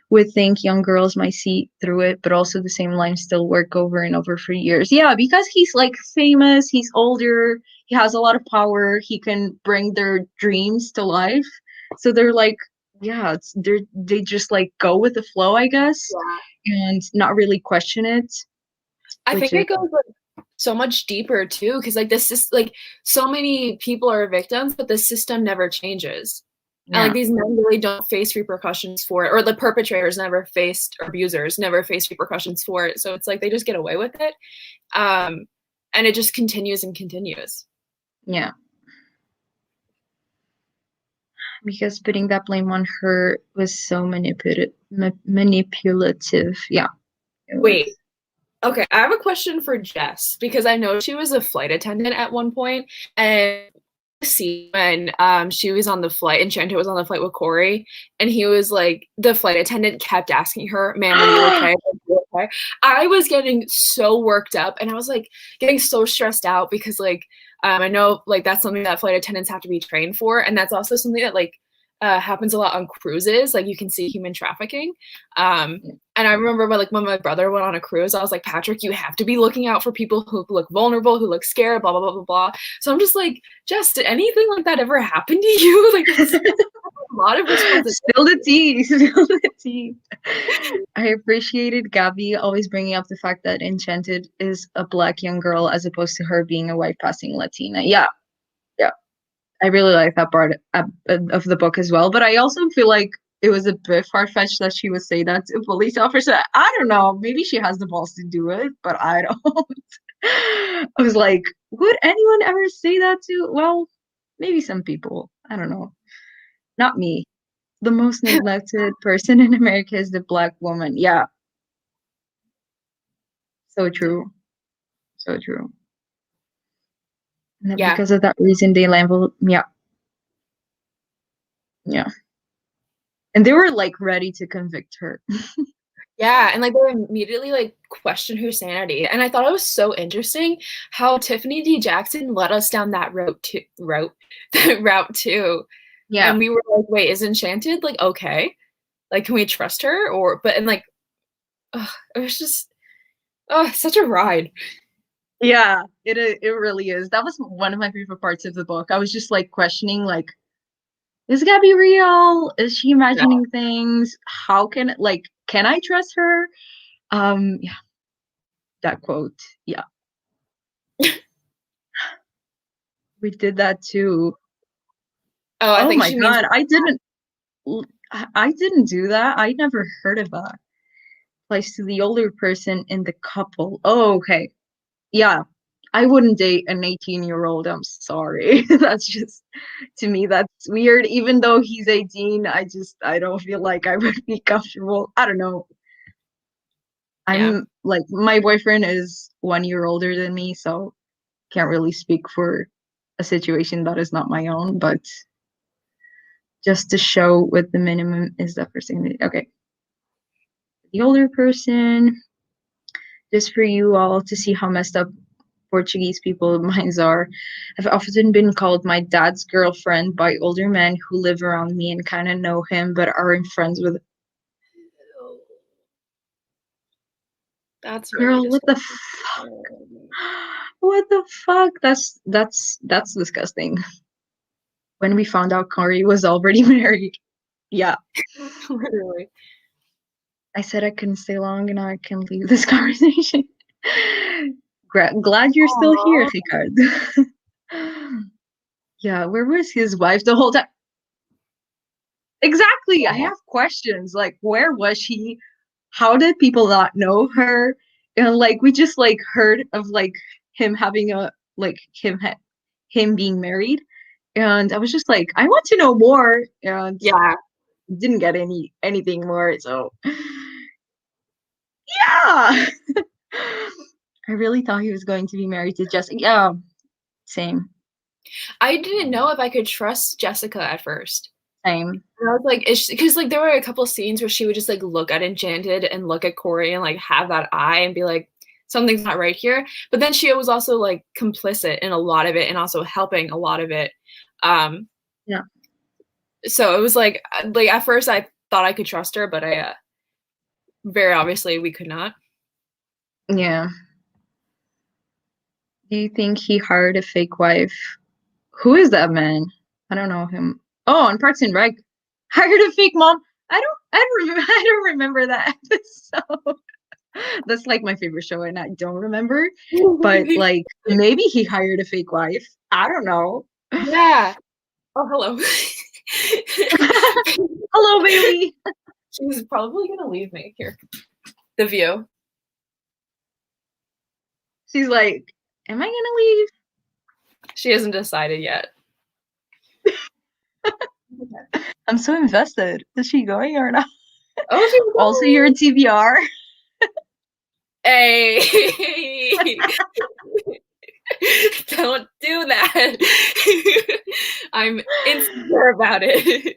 would think young girls might see through it, but also the same lines still work over and over for years. Yeah, because he's like famous, he's older, he has a lot of power, he can bring their dreams to life. So they're like, yeah, they just like go with the flow, I guess, Yeah. and not really question it, I which think is it goes like so much deeper too, because like this is like so many people are victims, but the system never changes. And like yeah. these men really don't face repercussions for it, or the perpetrators never faced, or abusers never face repercussions for it. So it's like they just get away with it. And it just continues and continues. Yeah. Because putting that blame on her was so manipulative. Yeah, it was. Wait, okay, I have a question for Jess because I know she was a flight attendant at one point, and see when she was on the flight and Shanta was on the flight with Corey, and he was like, the flight attendant kept asking her, "Ma'am, are you okay? Are you okay?" I was getting so worked up, and I was like getting so stressed out because like I know like that's something that flight attendants have to be trained for, and that's also something that like happens a lot on cruises. Like you can see human trafficking. And I remember when my brother went on a cruise, I was like, Patrick, you have to be looking out for people who look vulnerable, who look scared, blah blah blah blah blah. So I'm just like, Jess, did anything like that ever happen to you? Like that's a lot of responsibility. Spill the tea. Spill the tea. I appreciated Gabby always bringing up the fact that Enchanted is a black young girl as opposed to her being a white passing Latina. Yeah, yeah. I really like that part of the book as well. But I also feel like it was a bit far fetched that she would say that to a police officer. I don't know. Maybe she has the balls to do it, but I don't. I was like, would anyone ever say that to? Well, maybe some people. I don't know. Not me. The most neglected person in America is the black woman. Yeah, so true. So true. And Yeah. because of that reason, they labeled, yeah, yeah. And they were like ready to convict her. Yeah, and like they immediately like question her sanity. And I thought it was so interesting how Tiffany D. Jackson led us down that route too. Yeah. And we were like, wait, is Enchanted like okay? Like, can we trust her? Or but and like it was just such a ride. Yeah, it really is. That was one of my favorite parts of the book. I was just like questioning like is Gabby real? Is she Yeah. imagining things? How can like can I trust her? Yeah, that quote. Yeah. We did that too. Oh, I Oh think my she means God, I didn't do that. I never heard of that. Applies to the older person in the couple. Oh, okay. Yeah. I wouldn't date an 18-year-old. I'm sorry. That's just to me that's weird. Even though he's 18, I don't feel like I would be comfortable. I don't know. yeah. I'm like my boyfriend is 1 year older than me, so can't really speak for a situation that is not my own, but just to show what the minimum is the first thing. Okay. The older person, just for you all to see how messed up Portuguese people. Mines are. I've often been called my dad's girlfriend by older men who live around me and kind of know him but aren't friends with. That's very Girl, what the disgusting. what the fuck? That's disgusting. When we found out Corey was already married. Yeah. Literally. I said I couldn't stay long and I can leave this conversation. Glad you're still here, Aww. Ricardo. Yeah, where was his wife the whole time? Exactly. I have questions. Like, where was she? How did people not know her? And like, we just like heard of like him having a like him being married, and I was just like, I want to know more, and Yeah. didn't get anything more. So yeah, I really thought he was going to be married to Jessica. Yeah, same, I didn't know if I could trust Jessica at first. same. And I was like, because like there were a couple scenes where she would just like look at Enchanted and look at Corey and like have that eye and be like, something's not right here. But then she was also like complicit in a lot of it and also helping a lot of it. Um, Yeah, so it was like at first I thought I could trust her, but I very obviously we could not. yeah. Do you think he hired a fake wife? Who is that man? I don't know him. Oh, on Parks and Rec, hired a fake mom. I don't remember that episode. That's like my favorite show, and I don't remember. But like, maybe he hired a fake wife. I don't know. Yeah. Oh, hello. Hello, Bailey. She's probably gonna leave me here. The view. She's like, "Am I gonna leave?" She hasn't decided yet. I'm so invested. Is she going or not? Oh, she's Also, you're a going. TBR. Hey. Don't do that. I'm insecure about it.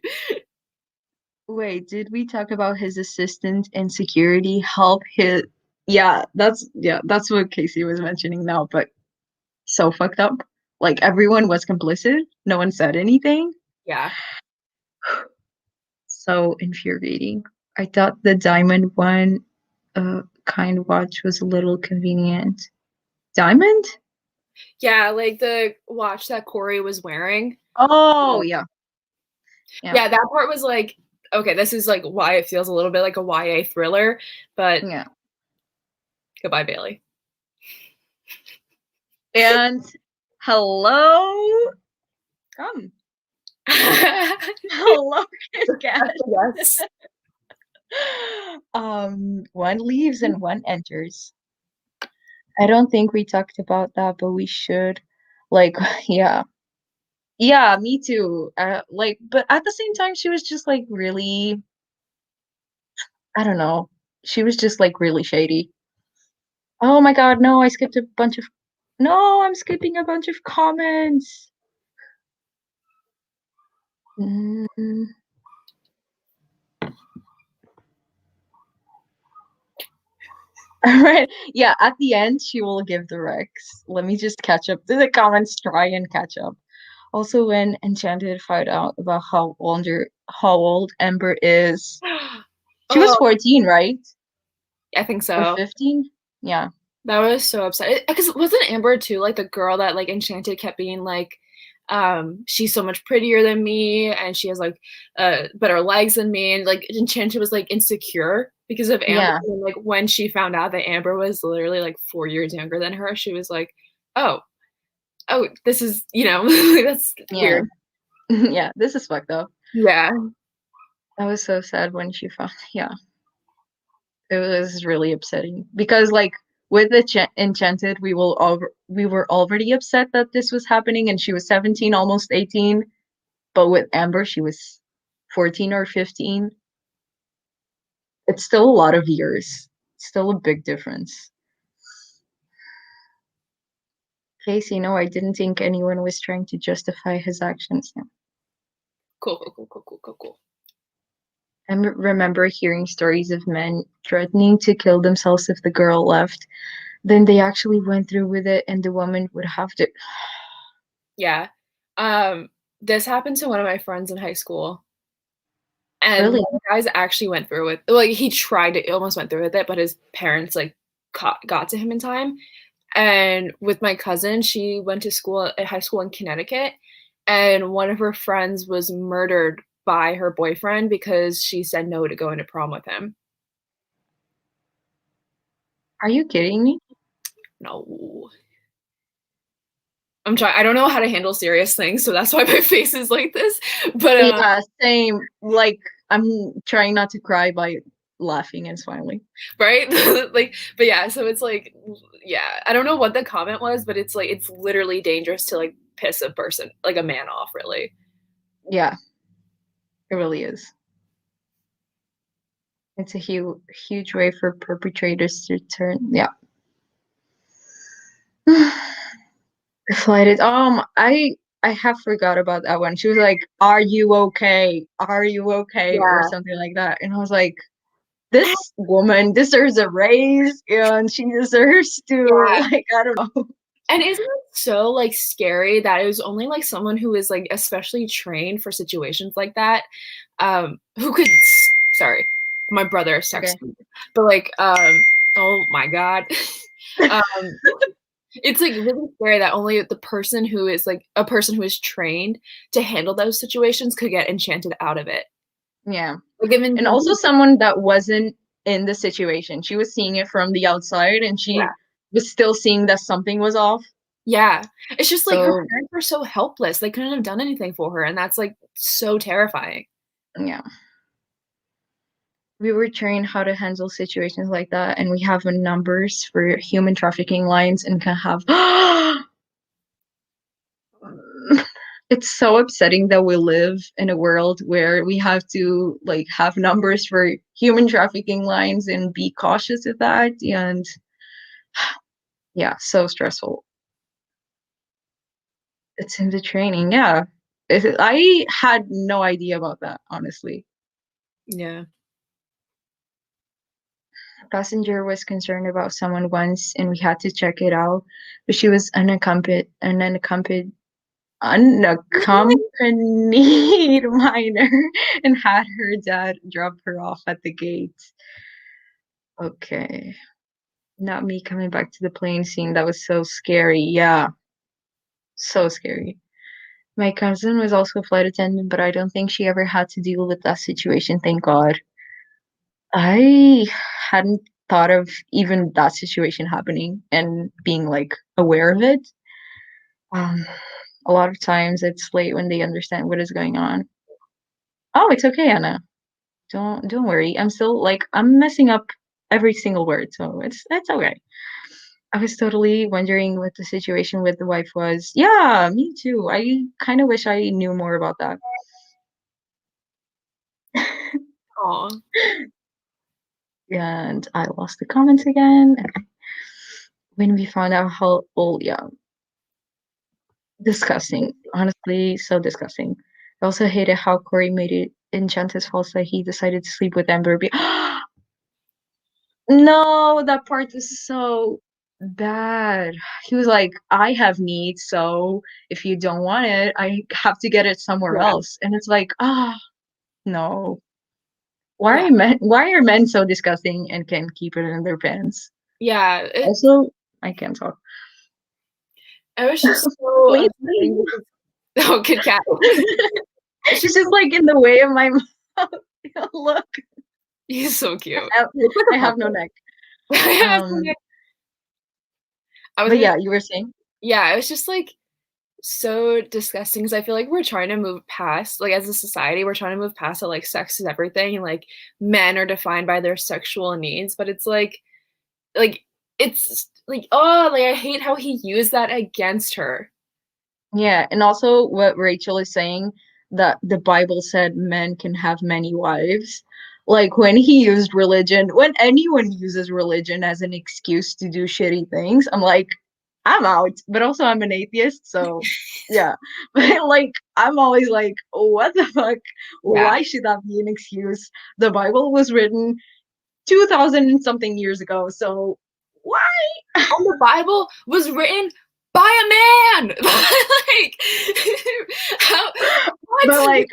Wait, did we talk about his assistant in security help his? Yeah, that's what Casey was mentioning now, but so fucked up. Like everyone was complicit. No one said anything. Yeah. So infuriating. I thought the diamond one kind watch was a little convenient. Diamond? Yeah, like the watch that Corey was wearing. Oh, yeah. Yeah. Yeah, that part was like, okay, this is like why it feels a little bit like a YA thriller, but Yeah. goodbye, Bailey. And hello. Come. Hello, Cat. Yes. One leaves and one enters. I don't think we talked about that, but we should. Like, yeah. Yeah, me too. Like, but at the same time, she was just like really, I don't know. She was just like really shady. Oh my God, no, I skipped a bunch of, no, I'm skipping a bunch of comments. Mm. All right. Yeah, at the end, she will give the Rex. Let me just catch up to the comments, try and catch up. Also, when Enchanted found out about how old Ember is, she was Oh, 14, right? I think Or so. 15? Yeah. That was so upset. Because wasn't Amber too like the girl that like Enchanted kept being like, she's so much prettier than me and she has like better legs than me and like Enchanted was like insecure because of Amber Yeah. and like when she found out that Amber was literally like 4 years younger than her, she was like, oh, this is that's Yeah. weird. Yeah. This is fucked up. Yeah. I was so sad when she found, yeah. It was really upsetting because like with the Enchanted, we were already upset that this was happening and she was 17, almost 18. But with Amber, she was 14 or 15. It's still a lot of years. Still a big difference. Casey, no, I didn't think anyone was trying to justify his actions. No. Cool. I remember hearing stories of men threatening to kill themselves if the girl left. then they actually went through with it, and the woman would have to. Yeah. Um, this happened to one of my friends in high school, and one Really? of the guys actually went through with like, he tried to almost went through with it, but his parents, like, got to him in time. And with my cousin, she went to school at high school in Connecticut, and one of her friends was murdered by her boyfriend because she said no to going to prom with him. Are you kidding me? No. I don't know how to handle serious things, so that's why my face is like this. But Yeah, same. Like, I'm trying not to cry by laughing and smiling. right? Like, but yeah, so it's like, yeah, I don't know what the comment was, but it's like, it's literally dangerous to like piss a person, like a man off, really. Yeah, it really is. It's a huge way for perpetrators to turn. Yeah. Flighted. I have forgot about that one. She was like, "Are you okay? Are you okay?" or Yeah. something like that. And I was like, "This woman deserves a raise, and she deserves to Yeah. like I don't know." And isn't it so like scary that it was only like someone who is like especially trained for situations like that, who could, sorry, my brother is Okay. texting me, but like, oh my God. um, it's like really scary that only the person who is like a person who is trained to handle those situations could get enchanted out of it. Yeah. Like, I mean, And also someone that wasn't in the situation. She was seeing it from the outside, and yeah, she was still seeing that something was off. yeah. It's just like her So, parents were so helpless. They couldn't have done anything for her, and that's like so terrifying. yeah. We were trained how to handle situations like that, and we have numbers for human trafficking lines and can have. It's so upsetting that we live in a world where we have to like have numbers for human trafficking lines and be cautious of that. And yeah, so stressful. It's in the training. Yeah. I had no idea about that, honestly. Yeah. Passenger was concerned about someone once and we had to check it out, but she was unaccompanied minor and had her dad drop her off at the gate. Okay. Not me coming back to the plane scene. That was so scary. Yeah, so scary. My cousin was also a flight attendant, but I don't think she ever had to deal with that situation, thank God. I hadn't thought of even that situation happening and being like aware of it. Um, a lot of times it's late when they understand what is going on. Oh, it's okay, Anna. Don't worry. I'm still like I'm messing up every single word, so it's okay. I was totally wondering what the situation with the wife was. Yeah, me too. I kind of wish I knew more about that. Aw. And I lost the comments again. When we found out how old, yeah, disgusting. Honestly, so disgusting. I also hated how Corey made it Enchanted false that he decided to sleep with Amber. No, that part was so bad. He was like, I have needs, so if you don't want it, I have to get it somewhere Yeah. else. And it's like, no. Yeah. Why are men so disgusting and can keep it in their pants? Yeah. Also, I can't talk. It was just so Please upsetting leave. because oh, Kit Kat. It's It's just just like in the way of my mouth. Look, he's so cute. I, He looks like I a have no puppet. neck. I Um, was but gonna, yeah, you were saying? yeah, it was just like so disgusting because I feel like we're trying to move past, like as a society, we're trying to move past that like sex is everything and like men are defined by their sexual needs, but like it's like, oh, like I hate how he used that against her. Yeah, and also what Rachel is saying that the Bible said men can have many wives. Like when he used religion, when anyone uses religion as an excuse to do shitty things, I'm like, I'm out. But also I'm an atheist, so yeah. But like I'm always like, what the fuck? Yeah. Why should that be an excuse? The Bible was written 2000 and something years ago, so Why? And the Bible was written by a man. Like, how, what? But like,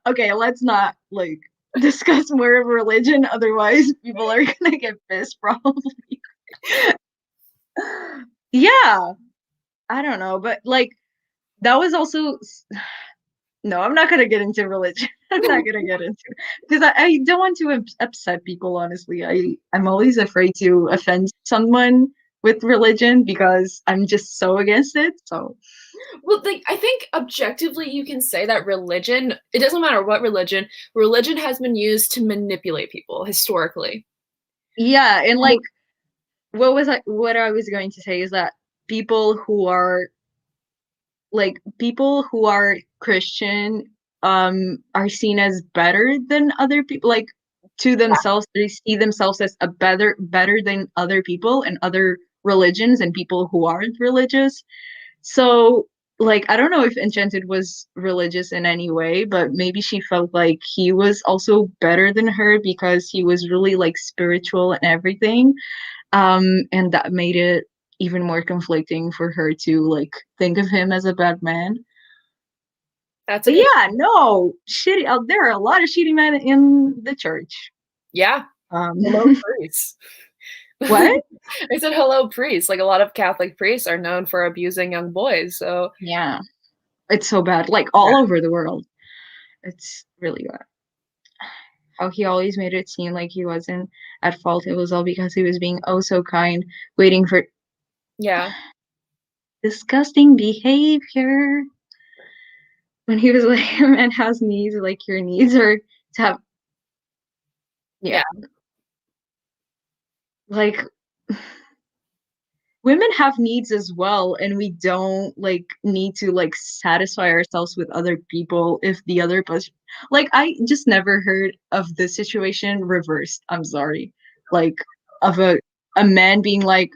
okay, let's not like discuss more of religion. Otherwise, people are gonna get pissed probably. Yeah, I don't know, but like that was also no. I'm not gonna get into religion. I'm not gonna get into it because I don't want to upset people. Honestly, I'm always afraid to offend someone with religion because I'm just so against it. So Well, like, I think objectively you can say that religion, it doesn't matter what religion has been used to manipulate people historically. yeah, and like what I was going to say is that people who are people who are Christian are seen as better than other people, like to themselves they see themselves as a better than other people and other religions and people who aren't religious. So like I don't know if Enchanted was religious in any way, but maybe she felt like he was also better than her because he was really like spiritual and everything. And that made it even more conflicting for her to like think of him as a bad man. That's a But good, yeah, no, shitty. There are a lot of shitty men in the church. yeah. Um, Hello, priests. what? I said hello, priests. Like a lot of Catholic priests are known for abusing young boys. So Yeah, it's so bad. Like yeah, all over the world, it's really bad. How he always made it seem like he wasn't at fault. It was all because he was being oh so kind, waiting for yeah, disgusting behavior. When he was like, a man has needs, like your needs are to have, yeah, yeah, like women have needs as well, and we don't like need to like satisfy ourselves with other people if the other person, like I just never heard of this situation reversed. I'm sorry, like of a man being like,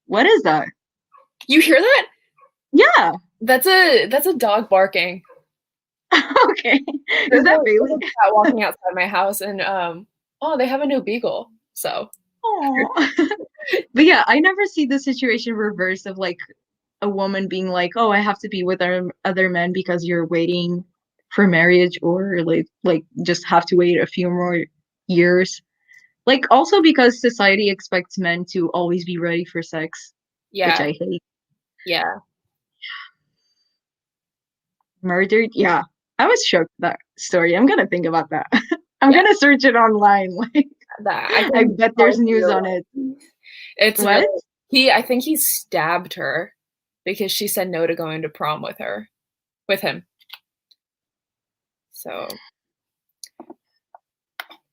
what is that? you hear that? Yeah. That's a dog barking. Okay. Is that There's Bailey? a cat walking outside my house, and oh, they have a new beagle. So Oh. But yeah, I never see the situation reversed of like a woman being like, "Oh, I have to be with other men because you're waiting for marriage, or like just have to wait a few more years." Like also because society expects men to always be ready for sex, which yeah, I hate. yeah, Murdered? Yeah. I was shocked that story. I'm gonna think about that. I'm yeah. gonna search it online. Like That I I can bet tell there's news you, on it. it's really What? he. I think he stabbed her because she said no to going to prom with him. So,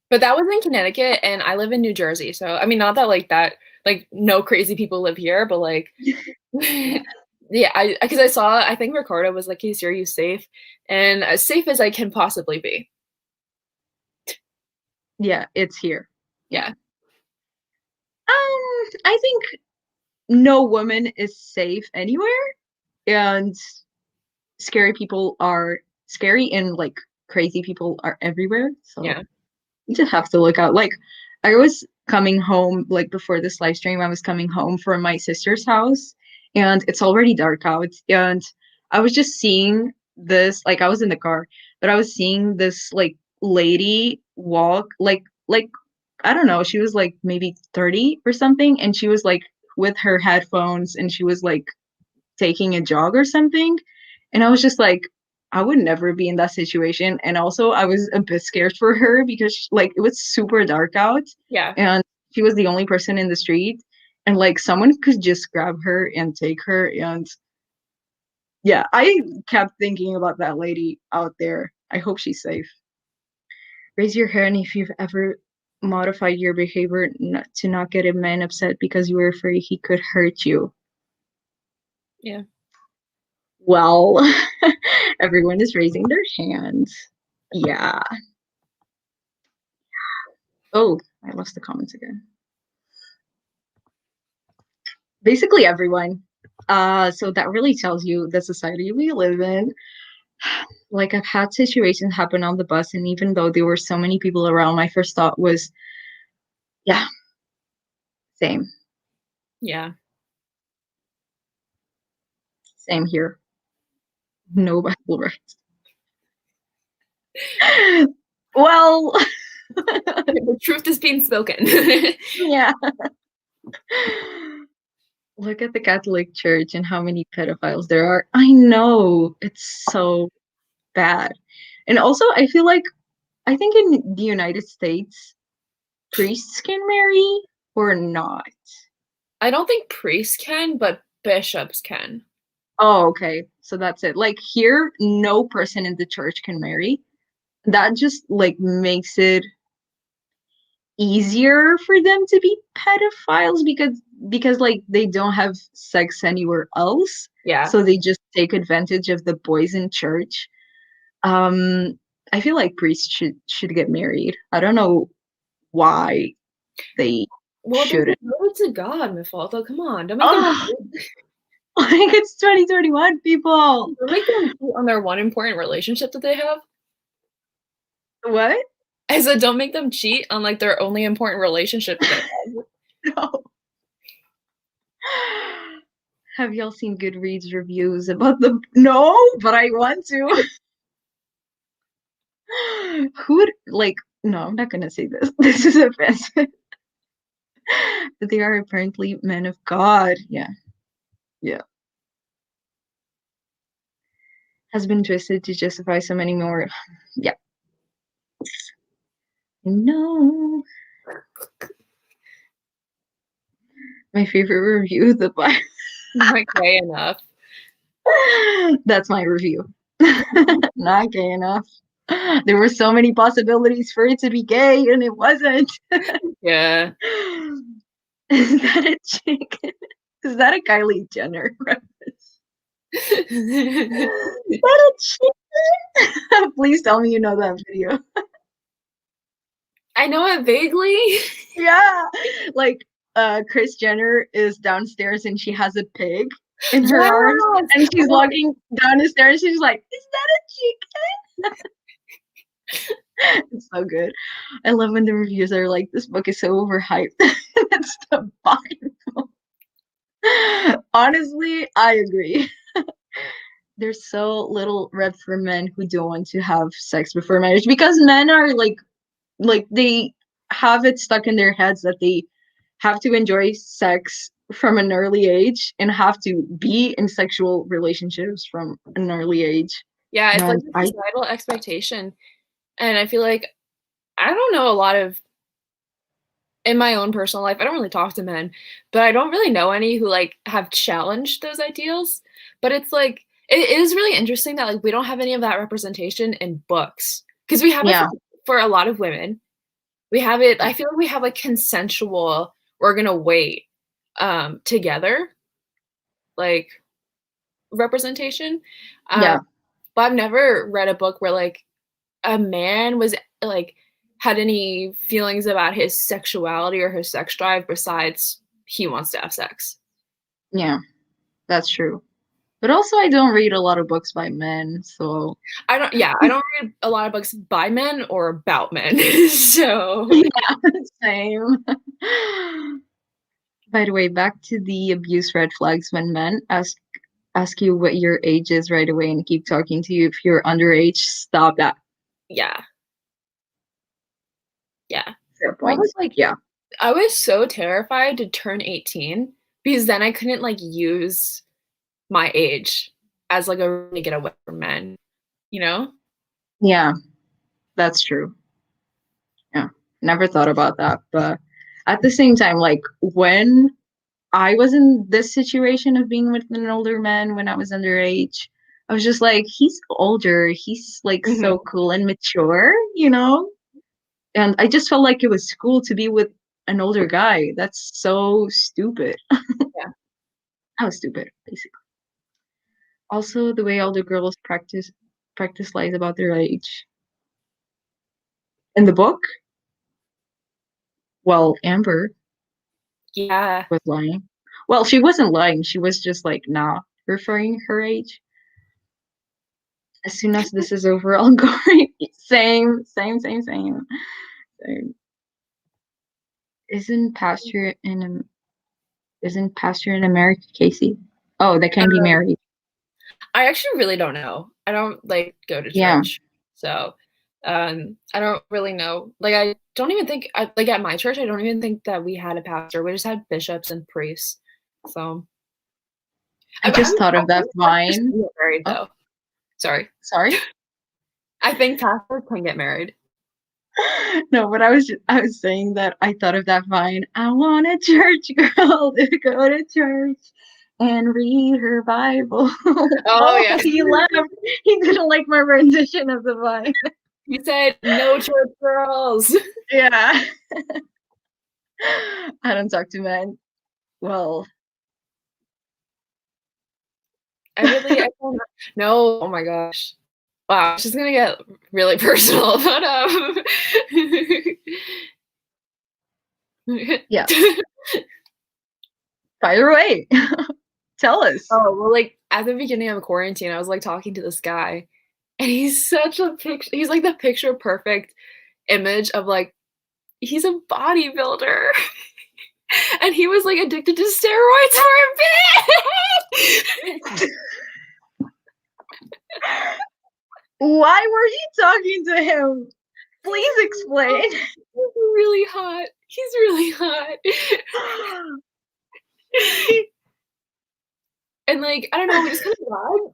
but that was in Connecticut, and I live in New Jersey. So, I mean, not that like that, like no crazy people live here, but like, Yeah. yeah, I because I saw, I think Ricardo was like, "Casey, are you safe?" And as safe as I can possibly be. Yeah, it's here. Yeah. Yeah, I think no woman is safe anywhere, and scary people are scary, and like crazy people are everywhere. So yeah, you just have to look out. Like I was coming home, like before this live stream, I was coming home from my sister's house, and it's already dark out, and I was just seeing this, like I was in the car, but I was seeing this like lady walk, like I don't know, she was like maybe 30 or something, and she was like with her headphones, and she was like taking a jog or something. And I was just like, I would never be in that situation. And also, I was a bit scared for her because, like, it was super dark out yeah. and she was the only person in the street. And, like, someone could just grab her and take her. And yeah, I kept thinking about that lady out there. I hope she's safe. Raise your hand if you've ever modified your behavior to not get a man upset because you were afraid he could hurt you. Yeah. Well, everyone is raising their hands. Yeah. Oh, I lost the comments again. Basically everyone. So that really tells you the society we live in. Like I've had situations happen on the bus, and even though there were so many people around, my first thought was, yeah, Same. Yeah. Same here. No Bible rights. Well, The truth is being spoken. yeah. Look at the Catholic Church and how many pedophiles there are. I know. It's so bad. And also, I think in the United States, priests can marry or not. I don't think priests can, but bishops can. Oh, okay. So that's it. Like here, no person in the church can marry. That just like makes it easier for them to be pedophiles because like they don't have sex anywhere else. Yeah. So they just take advantage of the boys in church. Um, I feel like priests should get married. I don't know why they Well, they're shouldn't. devoted to God, Mifalda. Come on, don't make them Oh, like it's 2021, people. don't make them cheat on their one important relationship that they have. What? I said, don't make them cheat on like their only important relationship that they have. No. Have y'all seen Goodreads reviews about the no, but I want to. Who would like no, I'm not gonna say this. This is offensive. But they are apparently men of God. Yeah. Yeah. Has been twisted to justify so many more. Yeah. No. My favorite review, the Bible. Not gay enough. That's my review. Not gay enough. There were so many possibilities for it to be gay, and it wasn't. Yeah. Is that a chicken? Is that a Kylie Jenner reference? Is that a chicken? Please tell me you know that video. I know it vaguely. Yeah. Like Kris Jenner is downstairs and she has a pig in her arms Yes. and she's walking down the stairs and she's like, is that a chicken? It's so good. I love when the reviews are like, this book is so overhyped. It's the Bible. Honestly, I agree. There's so little rep for men who don't want to have sex before marriage because men are like they have it stuck in their heads that they have to enjoy sex from an early age and have to be in sexual relationships from an early age. Yeah, it's like And a societal expectation. And I feel like I don't know a lot of in my own personal life, I don't really talk to men, but I don't really know any who like have challenged those ideals. But it's like it is really interesting that like we don't have any of that representation in books because we have it yeah, for a lot of women. We have it. I feel like we have like consensual. We're gonna wait together like representation. yeah, But I've never read a book where like a man was like had any feelings about his sexuality or his sex drive besides he wants to have sex. yeah, that's true. But also I don't read a lot of books by men, so I don't read a lot of books by men or about men. So yeah, same. By the way, back to the abuse red flags when men ask you what your age is right away and keep talking to you if you're underage. Stop that. yeah. Yeah. Fair I point. was like Yeah. I was so terrified to turn 18 because then I couldn't like use my age as like a reason to get away from men, you know? Yeah, that's true. Yeah. Never thought about that. But at the same time, like when I was in this situation of being with an older man when I was underage, I was just like, he's older. He's like so Mhm. cool and mature, you know? And I just felt like it was cool to be with an older guy. That's so stupid. Yeah. I was stupid, basically. Also, the way older girls practice lies about their age. In the book, well, Amber Yeah. was lying. Well, she wasn't lying. She was just like not referring her age. As soon as this is over, I'll go same. isn't Pastor in isn't Pastor in America Casey? Oh, they can be Um, married. I actually really don't know. I don't like go to Yeah, church, so I don't really know. Like, I don't even think like at my church, I don't even think that we had a pastor. We just had bishops and priests. So I just thought I of that think pastors vine. can get married Oh, though. Sorry, sorry. I think pastors can get married. No, but I was saying that I thought of that vine. I want a church girl to go to church and read her Bible. Oh Oh, yeah, he left. He didn't like my rendition of the vine. you said no church girls. Yeah. I don't talk to men. Well, I don't know. Oh my gosh. Wow, it's just gonna get really personal, but yeah. Fire away. Tell us. oh well, like at the beginning of quarantine, I was like talking to this guy, and he's such a picture. He's like the picture perfect image of like he's a bodybuilder, and he was like addicted to steroids for a bit. Why were you talking to him? Please explain. He's really hot. He's really hot. And like, I don't know, we just kind of vibed.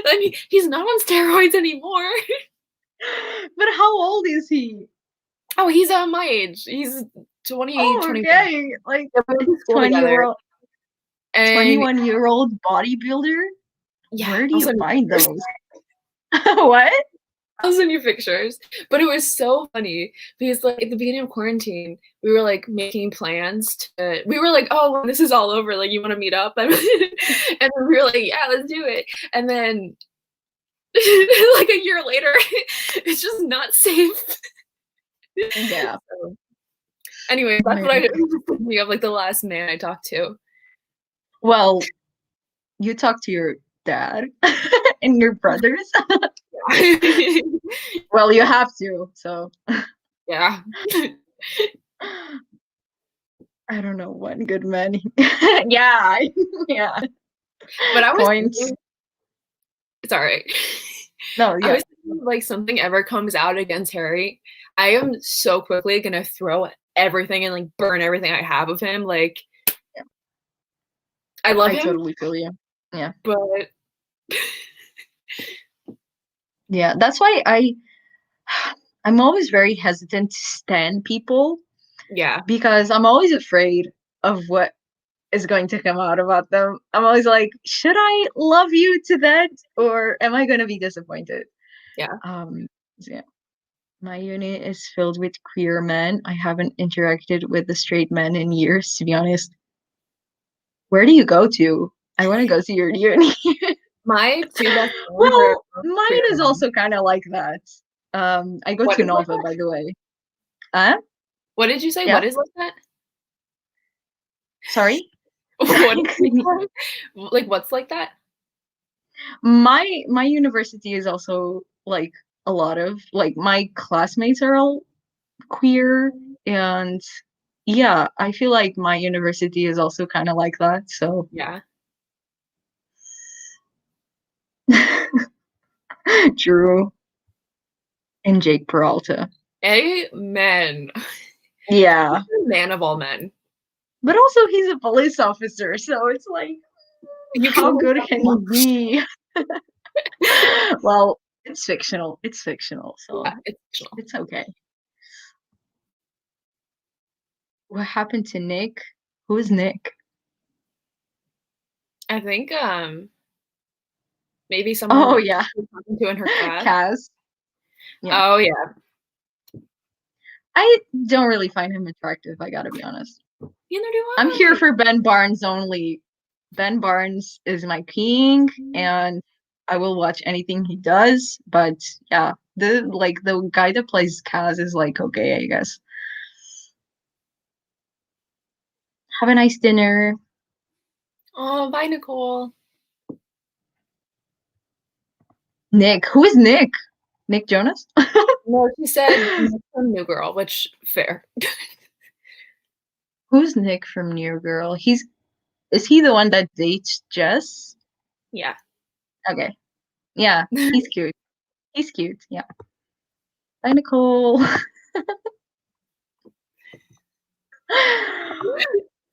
I mean, he's not on steroids anymore. But how old is he? Oh, he's my age. He's 20, Oh, 21. okay. Like Yeah, we went to school 20 together. year old And 21-year-old bodybuilder? yeah, Where do I'll you send you find pictures. those? What? I'll send you pictures. But it was so funny because like at the beginning of quarantine, we were like making plans to we were like, oh, when this is all over, like you want to meet up? And then we were like, yeah, let's do it. And then like a year later, it's just not safe. Yeah. So, anyway, that's what I me of like the last man I talked to. Well, you talk to your dad and your brothers. Well, you have to. So Yeah. I don't know one good man. Yeah. Yeah. But I was Points. thinking, sorry. No, I yeah. was thinking, like something ever comes out against Harry, I am so quickly gonna throw everything and like burn everything I have of him. Like Yeah. I love I him, totally feel you. Yeah. but Yeah. That's why I'm always very hesitant to stand people yeah, because I'm always afraid of what is going to come out about them. I'm always like, should I love you to that or am I going to be disappointed? yeah. So yeah. My unit is filled with queer men. I haven't interacted with the straight men in years, to be honest. Where do you go to? I want to go to your uni. My two best friends are Well, both mine queer is men. also kind of like that. I go What to is like Nova, that? by the way. Huh? What did you say? Yeah. What is like that? Sorry. What is like that? Like what's like that? My university is also like a lot of like my classmates are all queer and yeah, I feel like my university is also kind of like that. So Yeah. Drew and Jake Peralta. Amen. Yeah. Man of all men. But also he's a police officer, so it's like You how can't good tell can he them. be? Well, it's fictional. It's fictional, Yeah, so it's fictional. it's okay. What happened to Nick? Who is Nick? I think maybe Oh someone yeah, she's talking to in her class. Kaz. Yeah. Oh yeah. I don't really find him attractive, I gotta be honest. Neither do I'm here I. for Ben Barnes only. Ben Barnes is my king, and I will watch anything he does. But yeah, the guy that plays Kaz is like okay, I guess. Have a nice dinner. Oh, bye, Nicole. Nick, who is Nick? Nick Jonas? No, she said some new girl, which fair. Who's Nick from New Girl? Is he the one that dates Jess? Yeah. Okay. Yeah, he's cute. He's cute. Yeah. Hi, Nicole.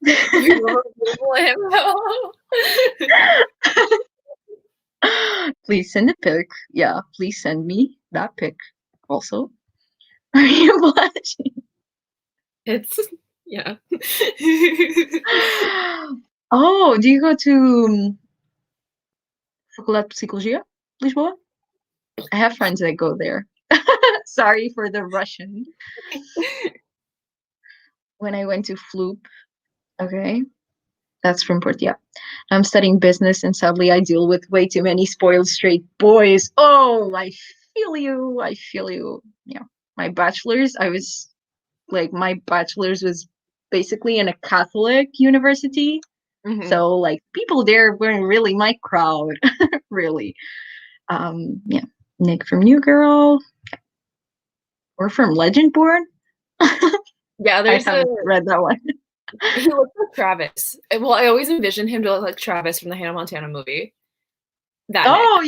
You won't Google him though. Please send a pic. Yeah, please send me that pic also. Are you blushing? It's yeah. Oh, do you go to Faculdade de Psicologia, Lisboa? I have friends that go there. Sorry for the Russian. When I went to Floop, okay, that's from Portugal. I'm studying business, and sadly, I deal with way too many spoiled straight boys. Oh, I feel you. I feel you. Yeah, my bachelor's, my bachelor's was basically in a Catholic university. Mhm. So like people there weren't really my crowd, really. Yeah, Nick from New Girl or from Legendborn. Yeah, I there's a haven't read that one. he looks like Travis. Well, I always envisioned him to look like Travis from the Hannah Montana movie. That Nick. Oh,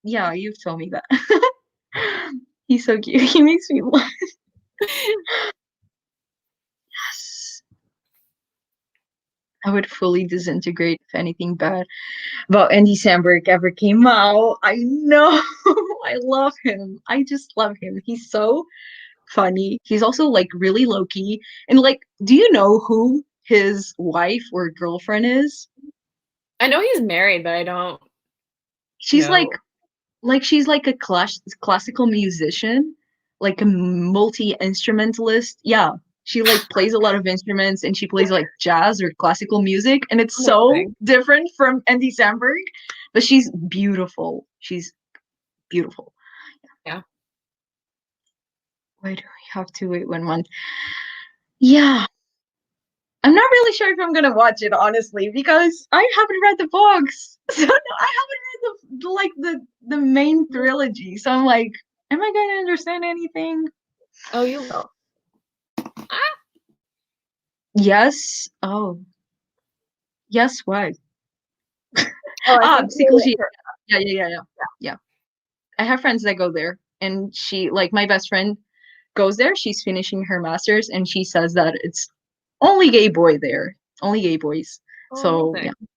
yeah, you've told me that. He's so cute. He makes me laugh. Yes. I would fully disintegrate if anything bad about Andy Samberg ever came out. I know. I love him. I just love him. He's so funny. He's also like really low key. And like, do you know who his wife or girlfriend is? I know he's married, but I don't She's know. she's like a classical musician, like a multi-instrumentalist. Yeah. She like plays a lot of instruments and she plays like jazz or classical music and it's so Amazing. different from Andy Samberg, but she's beautiful. She's beautiful. Yeah. Why do we have to wait 1 month? Yeah. I'm not really sure if I'm gonna watch it honestly because I haven't read the books. So no, I haven't read the main trilogy. So I'm like, am I going to understand anything? Oh, you will. Ah. Yes. Oh, yes. What? Oh, I Ah, think psychology. Yeah. Yeah. I have friends that go there, and my best friend, goes there. She's finishing her master's, and she says that it's only gay boy there, only gay boys. oh, So yeah, amazing.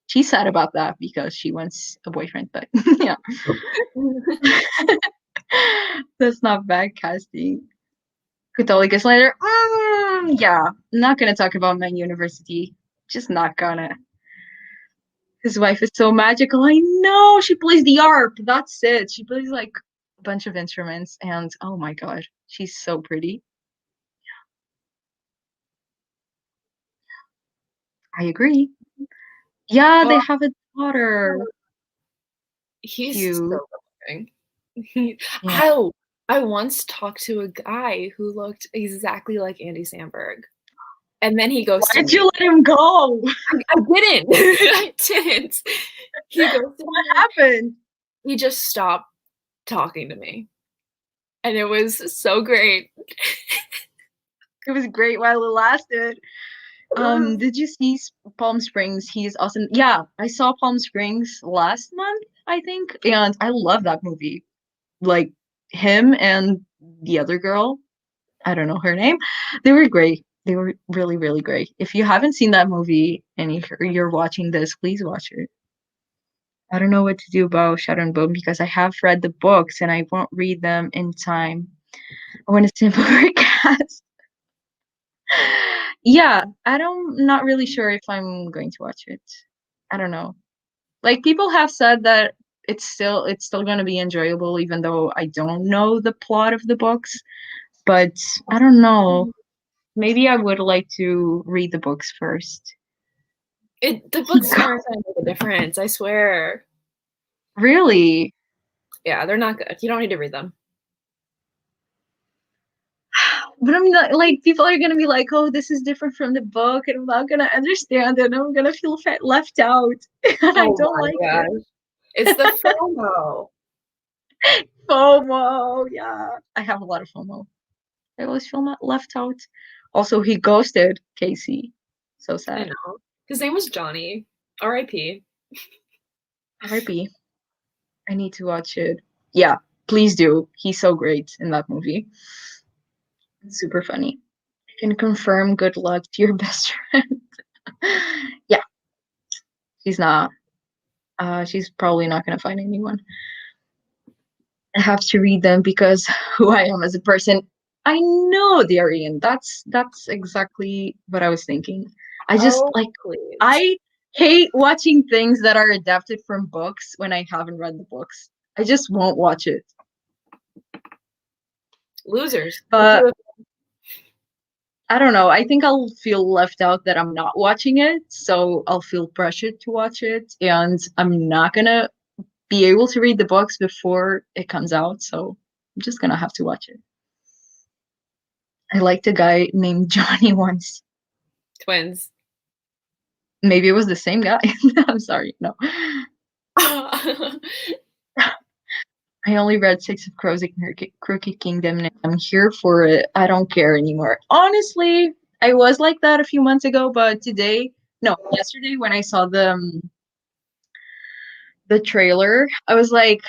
she's sad about that because she wants a boyfriend. But yeah, that's not bad casting. Catholic Slayer. Yeah, not gonna talk about my university. Just not gonna. His wife is so magical. I know she plays the harp. That's it. She plays like a bunch of instruments, and oh my god, she's so pretty. I agree. Yeah, they Oh, have a daughter. he's Cute. so amazing. Yeah. I once talked to a guy who looked exactly like Andy Samberg, and then he ghosted Why'd you me. let him go? I didn't. I didn't. He ghosted What me. happened? He just stopped talking to me, and it was so great. It was great while it lasted. Did you see Palm Springs? He's awesome. Yeah, I saw Palm Springs last month, I think, and I love that movie. Like him and the other girl, I don't know her name. They were great. They were really, really great. If you haven't seen that movie and you're watching this, please watch it. I don't know what to do about Shadow and Bone because I have read the books and I won't read them in time. I want a simpler cast. Yeah, not really sure if I'm going to watch it. I don't know. Like people have said that it's still going to be enjoyable even though I don't know the plot of the books, but I don't know. Maybe I would like to read the books first. The books aren't gonna make a difference, I swear. Really? Yeah, they're not good. You don't need to read them. But I'm not like people are gonna be like, "Oh, this is different from the book," and I'm not gonna understand it. And I'm gonna feel left out. I Oh don't my like it. gosh. It's the FOMO. FOMO, yeah. I have a lot of FOMO. I always feel not left out. Also, he ghosted Casey. So I sad. know. His name was Johnny. R.I.P. R.I.P. I need to watch it. Yeah, please do. He's so great in that movie. It's super funny. I can confirm good luck to your best friend. Yeah, she's not. She's probably not gonna find anyone. I have to read them because who I am as a person. I know the Aryan. That's exactly what I was thinking. I just Oh, like please. I hate watching things that are adapted from books when I haven't read the books. I just won't watch it. Losers. But I don't know. I think I'll feel left out that I'm not watching it, so I'll feel pressured to watch it, and I'm not gonna be able to read the books before it comes out, so I'm just gonna have to watch it. I liked a guy named Johnny once. Twins. Maybe it was the same guy. I'm sorry, no. I only read Six of Crows and Crooked Kingdom, and I'm here for it. I don't care anymore. Honestly, I was like that a few months ago, but today, no, yesterday when I saw the trailer, I was like,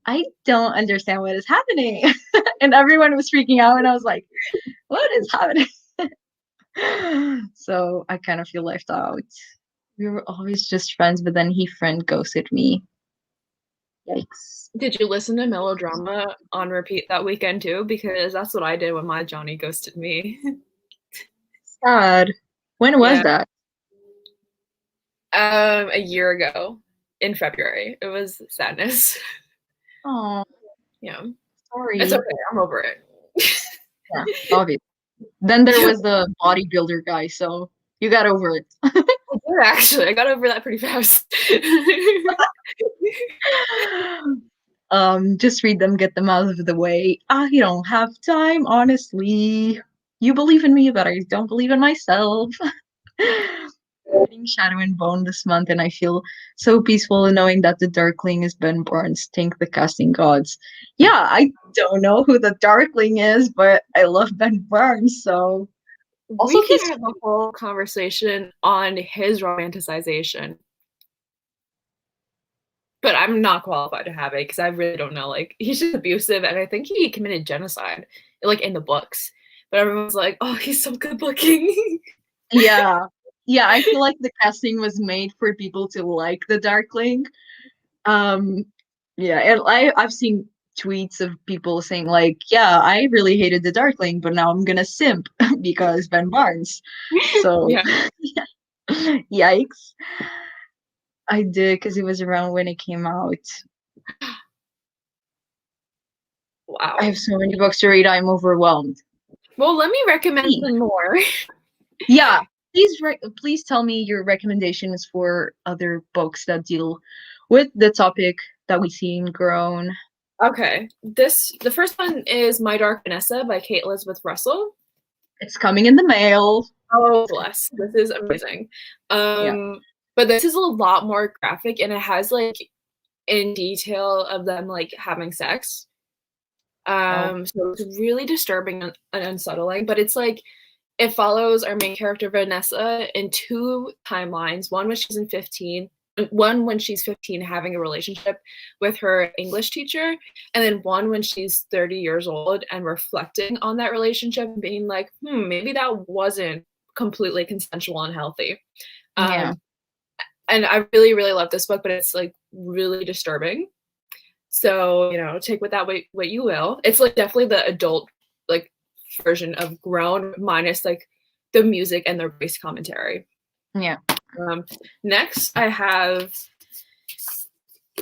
I don't understand what is happening. And everyone was freaking out, and I was like, what is happening? So I kind of feel left out. We were always just friends, but then he friend ghosted me. Yikes. Did you listen to Melodrama on repeat that weekend too? Because that's what I did when my Johnny ghosted me. Sad. When was Yeah. that? A year ago in February. It was sadness. Oh, Yeah. It's sorry. okay. I'm over it. Yeah, obvious. Then there was the bodybuilder guy, so you got over it. I did actually. I got over that pretty fast. Just read them, get them out of the way. I don't have time, honestly. You believe in me, but I don't believe in myself. Reading Shadow and Bone this month, and I feel so peaceful knowing that the Darkling is Ben Barnes. Thank the casting gods. Yeah, I don't know who the Darkling is, but I love Ben Barnes, so also We he's could have a whole conversation on his romanticization, but I'm not qualified to have it because I really don't know. Like, he's just abusive, and I think he committed genocide, like in the books. But everyone's like, "Oh, he's so good looking." yeah. Yeah, I feel like the casting was made for people to like the Darkling. Um, yeah, and I've seen tweets of people saying like, "Yeah, I really hated the Darkling, but now I'm gonna simp because Ben Barnes." So, Yeah. yikes! I did because it was around when it came out. I Wow. have so many books to read. I'm overwhelmed. Well, let me recommend Me. some more. Yeah, please tell me your recommendations for other books that deal with the topic that we see in Grown. Okay. The first one is My Dark Vanessa by Kate Elizabeth Russell. It's coming in the mail. Oh, bless. This is amazing. Yeah. But this is a lot more graphic and it has like in detail of them like having sex. Oh. So it's really disturbing and unsettling, but it's like it follows our main character Vanessa in two timelines. One when she's in 15, one when she's 15 having a relationship with her English teacher, and then one when she's 30 years old and reflecting on that relationship and being like, maybe that wasn't completely consensual and healthy. Yeah. Um, and I really, really love this book, but it's like really disturbing. So, take with that what you will. It's like definitely the adult like version of Grown minus like the music and the race commentary. Yeah. Next, I have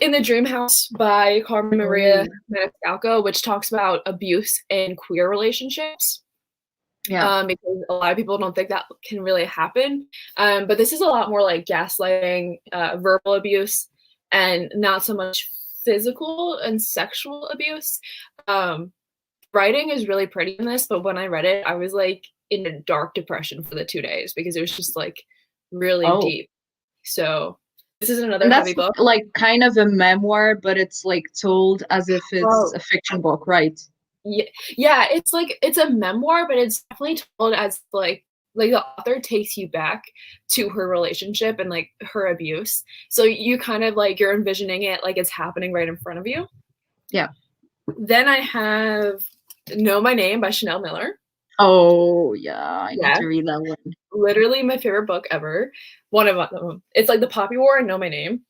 In the Dream House by Carmen Maria Maniscalco, which talks about abuse in queer relationships. Yeah. Because a lot of people don't think that can really happen. But this is a lot more like gaslighting, verbal abuse, and not so much physical and sexual abuse. Writing is really pretty in this, but when I read it, I was like in a dark depression for the 2 days because it was just like really Oh. deep. So this is another And heavy that's book. like kind of a memoir, but it's like told as if it's Oh, a fiction book, right? Yeah, it's a memoir, but it's definitely told as like the author takes you back to her relationship and like her abuse. So you kind of like you're envisioning it like it's happening right in front of you. Yeah. Then I have Know My Name by Chanel Miller. Oh yeah, I need Yeah, to read that one. literally my favorite book ever. One of them. It's like The Poppy War and Know My Name.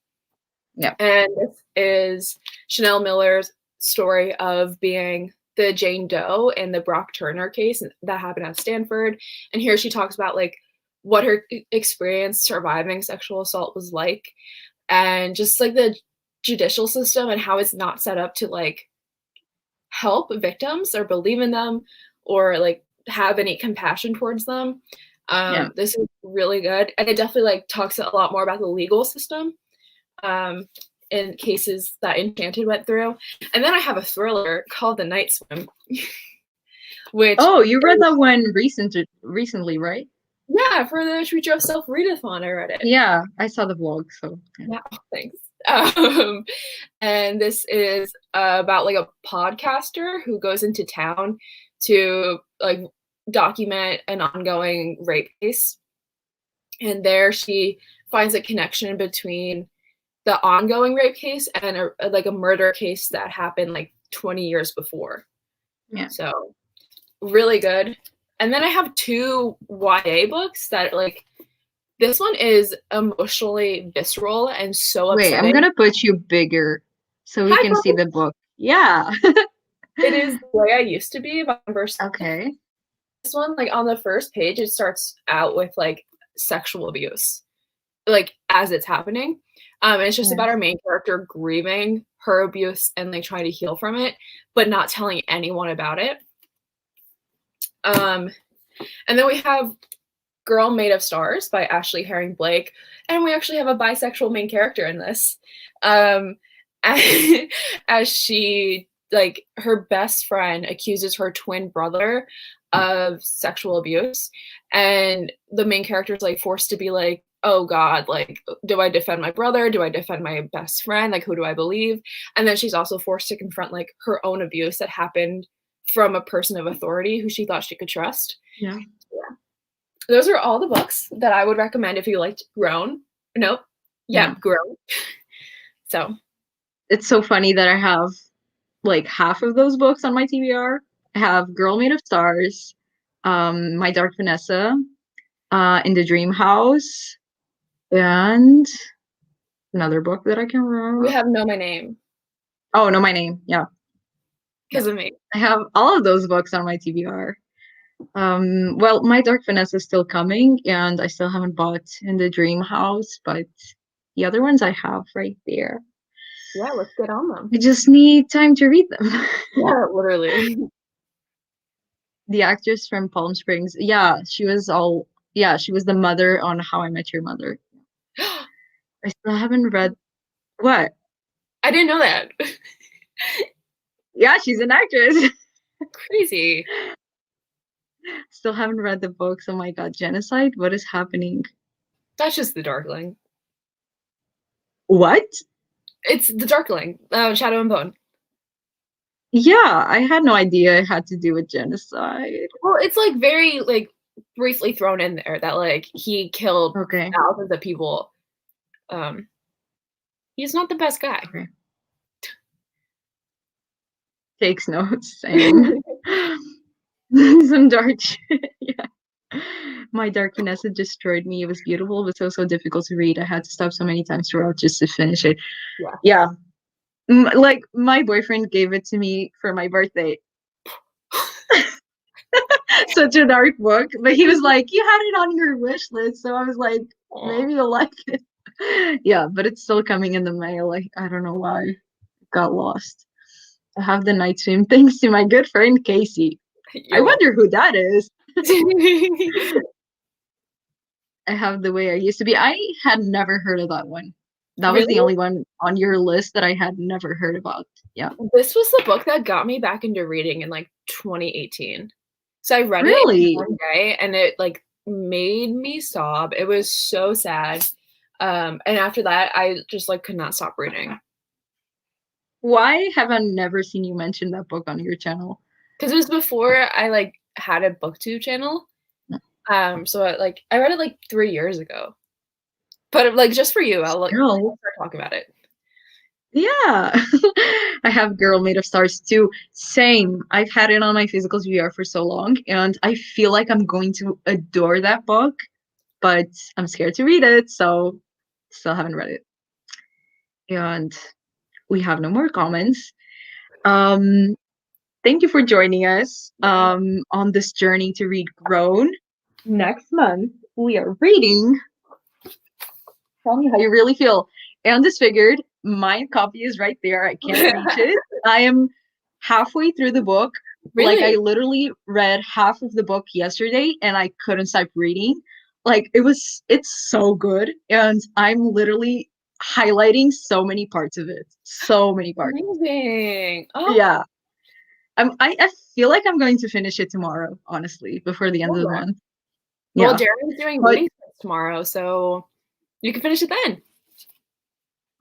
Yeah. And this is Chanel Miller's story of being the Jane Doe in the Brock Turner case that happened at Stanford. And here she talks about like what her experience surviving sexual assault was like, and just like the judicial system and how it's not set up to like help victims or believe in them or like have any compassion towards them. Yeah. This is really good, and it definitely like talks a lot more about the legal system in cases that Enchanted went through. And then I have a thriller called The Night Swim, which Oh, you read is, that one recently, right? yeah, for the Treat Yourself Readathon, I read it. Yeah, I saw the vlog, so yeah. Yeah, thanks. Um, and this is about like a podcaster who goes into town to like document an ongoing rape case. And there she finds a connection between the ongoing rape case and like a murder case that happened like 20 years before. Yeah. So really good. And then I have two YA books that like this one is emotionally visceral and so Wait, I'm upsetting. gonna put you bigger so we Hi, can see Bubbles. the book. Yeah. It is The Way I Used to Be by Amber. Okay. This one, like on the first page, it starts out with like sexual abuse, like as it's happening. And it's just Yeah. about our main character grieving her abuse and like trying to heal from it, but not telling anyone about it. And then we have Girl Made of Stars by Ashley Herring Blake, and we actually have a bisexual main character in this. Um, as she like her best friend accuses her twin brother of sexual abuse, and the main character is like forced to be like, oh god, like do I defend my brother, do I defend my best friend, like who do I believe? And then she's also forced to confront like her own abuse that happened from a person of authority who she thought she could trust. Yeah. Yeah, those are all the books that I would recommend if you liked grown. Nope. Yeah, Yeah. grown. So It's so funny that I have like half of those books on my TBR. I have Girl Made of Stars, My Dark Vanessa, In the Dream House, and another book that I can we remember. have Know My Name Oh, Know My Name. Yeah. Yeah. because of me. I have all of those books on my TBR. Well, My Dark Vanessa is still coming, and I still haven't bought In the Dream House, but the other ones I have right there. Yeah, let's get on them. I just need time to read them. Yeah, literally. The actress from Palm Springs, yeah, she was the mother on How I Met Your Mother. I still haven't read what? I didn't know that. Yeah, she's an actress. Crazy. Still haven't read the books. Oh my God, genocide? What is happening? That's just the Darkling. What? It's the Darkling, Shadow and Bone. Yeah, I had no idea it had to do with genocide. Well, it's like very like briefly thrown in there that like he killed Okay. thousands of people. Um, he's not the best guy. Okay. Takes notes. Same. Some dark shit. Yeah. My Dark Vanessa destroyed me. It was beautiful, but so difficult to read. I had to stop so many times throughout just to finish it. Yeah. Yeah. Like my boyfriend gave it to me for my birthday. Such a dark book, but he was like, "You had it on your wish list," so I was like, "Maybe you'll like it." Yeah, but it's still coming in the mail. Like I don't know why it got lost. I have the Night Swim thanks to my good friend Casey. I You're wonder who that is. welcome. I have The Way I Used to Be. I had never heard of that one. That was the Really? only one on your list that I had never heard about. Yeah. This was the book that got me back into reading in like 2018. So I read it in Really? one day and it like made me sob. It was so sad. And after that, I just like could not stop reading. Why have I never seen you mention that book on your channel? because it was before I like had a booktube channel. So I read it like 3 years ago. But like just for you, Girl, I'll start talking about it. yeah. I have Girl Made of Stars too. Same. I've had it on my physical VR for so long, and I feel like I'm going to adore that book, but I'm scared to read it, so still haven't read it. And we have no more comments. Um, Thank you for joining us Yeah. on this journey to read Grown. Next month, we are reading Tell Me How You Really Feel. And disfigured. My copy is right there. I can't reach it. I am halfway through the book. Like, I Really? literally read half of the book yesterday and I couldn't stop reading. Like, it's so good. And I'm literally highlighting so many parts of it. So many parts. Amazing. Oh, Yeah. I feel like I'm going to finish it tomorrow, honestly, before the end of the okay. month. Well, Yeah. Darren's doing But reading tomorrow, so you can finish it then.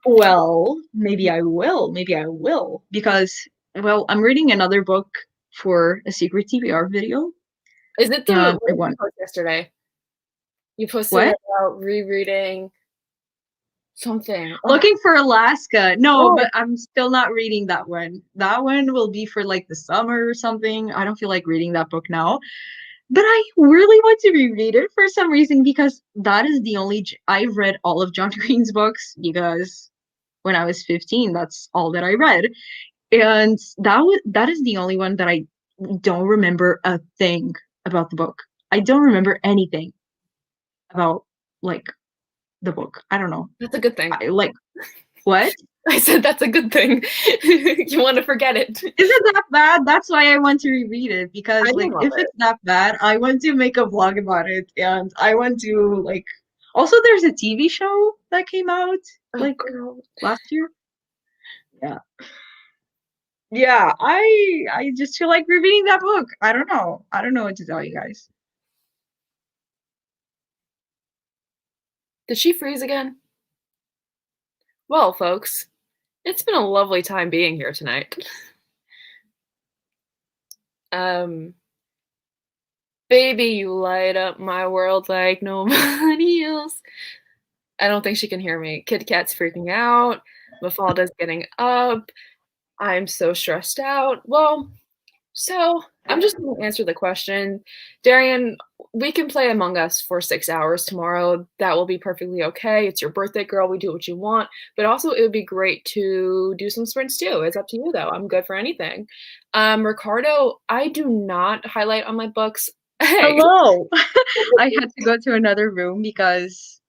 well, maybe I will. Maybe I will. Because, well, I'm reading another book for a secret TBR video. Is it And what I did you want post yesterday? You posted what? about rereading something. Oh, Looking for Alaska. No, yes. but I'm still not reading that one. That one will be for like the summer or something. I don't feel like reading that book now. But I really want to reread it for some reason because that is the only I've read all of John Green's books because when I was 15, that's all that I read. And that is the only one that I don't remember a thing about the book. I don't remember anything about like the book. I don't know. That's a good thing. I like what? I said that's a good thing. You want to forget it. Is it that bad? That's why I want to reread it I because like love if it. it's that bad, I want to make a vlog about it and I want to like also there's a TV show that came out Oh, like girl. last year. Yeah. Yeah, I just feel like rereading that book. I don't know. I don't know what to tell you guys. Did she freeze again? Well, folks, it's been a lovely time being here tonight. Um, Baby, you light up my world like nobody else. I don't think she can hear me. Kit Kat's freaking out. Mafalda's getting up. I'm so stressed out. Well, so I'm just going to answer the question. Darian, we can play Among Us for 6 hours tomorrow. That will be perfectly okay. It's your birthday, girl. We do what you want. But also, it would be great to do some sprints too. It's up to you, though. I'm good for anything. Ricardo, I do not highlight on my books. Hey, Hello. I had to go to another room because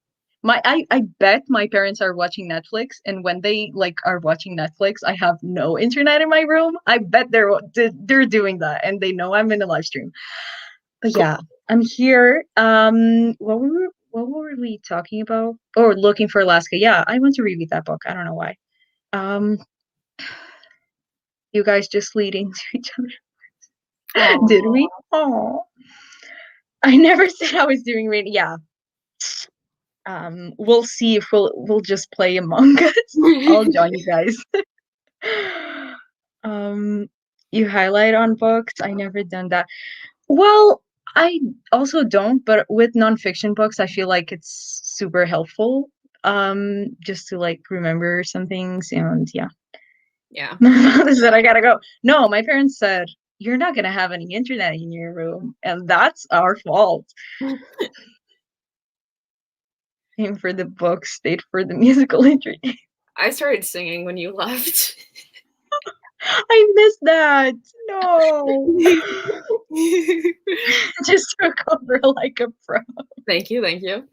I bet my parents are watching Netflix and when they like are watching Netflix, I have no internet in my room. I bet they're doing that and they know I'm in a live stream. But cool. yeah, I'm here. What were we talking about? Oh, looking for Alaska. Yeah, I want to reread that book. I don't know why. Um, you guys just leading to each other. Did Aw. we? Oh, I never said I was doing reading. Yeah. We'll see if we'll just play Among Us. I'll join you guys. um, you highlight on books. I never done that. Well, I also don't, but with nonfiction books, I feel like it's super helpful. Just to like remember some things and yeah. Yeah. My mother said I gotta go. No, my parents said you're not gonna have any internet in your room, and that's our fault. Aim for the books, stayed for the musical entertainment. I started singing when you left. I missed that. No. Just recover like a pro. Thank you, thank you.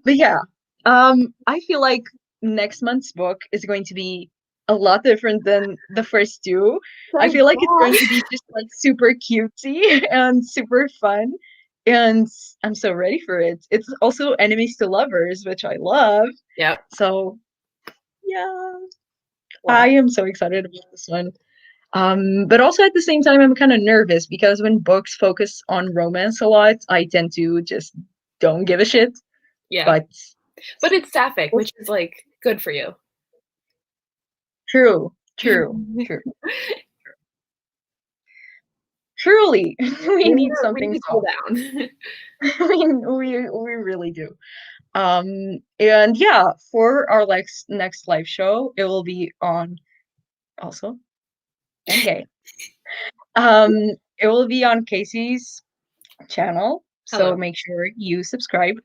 But yeah, I feel like next month's book is going to be a lot different than the first two. I Thank feel like it's God. going to be just like super cutesy and super fun. And I'm so ready for it. It's also enemies to lovers, which I love. Yep. So yeah, I Well, am so excited about this one. But also at the same time, I'm kind of nervous because when books focus on romance a lot, I tend to just don't give a shit. yeah. But But it's sapphic, which is like good for you. true, true, true. Truly, we need We something need to cool soft. down. I mean, we really do. And yeah, for our next live show, it will be on also and gay. Um, it will be on Casey's channel, so Hello. make sure you subscribe.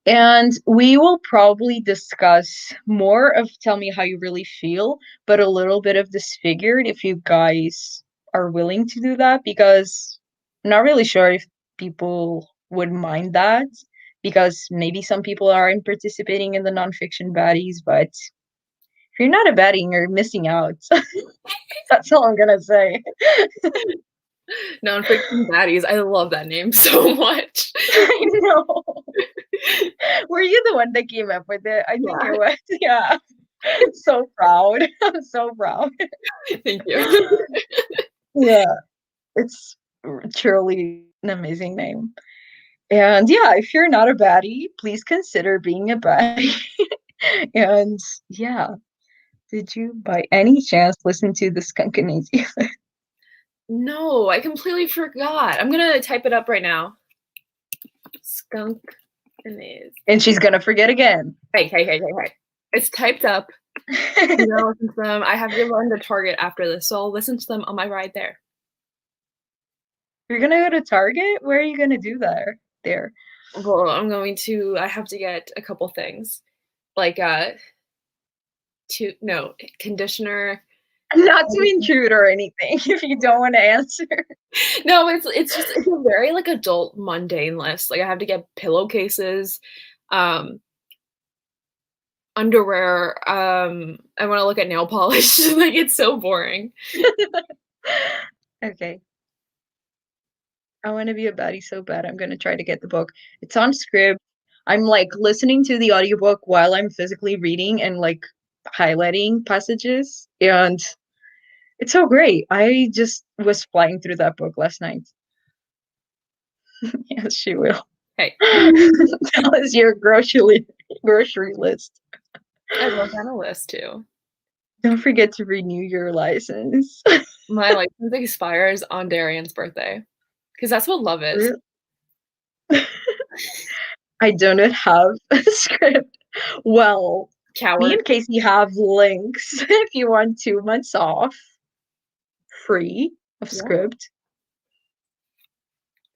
And we will probably discuss more of Tell Me How You Really Feel, but a little bit of Disfigured if you guys are willing to do that, because I'm not really sure if people would mind that, because maybe some people aren't participating in the nonfiction baddies, but if you're not a baddie, you're missing out. That's all I'm gonna say. Nonfiction baddies. I love that name so much. I know. Were you the one that came up with it? I think it Yeah, was. Yeah. So proud. I'm so proud. thank you. Yeah, it's truly an amazing name. And yeah, if you're not a baddie, please consider being a baddie. And yeah, did you by any chance listen to the Skunkanese? No, I completely forgot. I'm gonna type it up right now. Skunk is. And she's gonna forget again. Hey. It's typed up. I'm gonna listen to them. I have to run to Target after this, so I'll listen to them on my ride there. You're gonna go to Target? Where are you gonna do there? There. Well, I have to get a couple things. Like conditioner. Not to intrude or anything if you don't want to answer. No, it's a very like adult mundane list. Like I have to get pillowcases, um, underwear, I want to look at nail polish. Like it's so boring. Okay. I want to be a baddie so bad. I'm gonna try to get the book. It's on Scribd. I'm like listening to the audiobook while I'm physically reading and like highlighting passages. And it's so great. I just was flying through that book last night. Yes, she will. Hey, Tell us your grocery list. I wrote down a list too. Don't forget to renew your license. My license expires on Darian's birthday because that's what love is. I do not have a script. Well, me Coward. and Casey have links if you want 2 months off free of Yeah. script.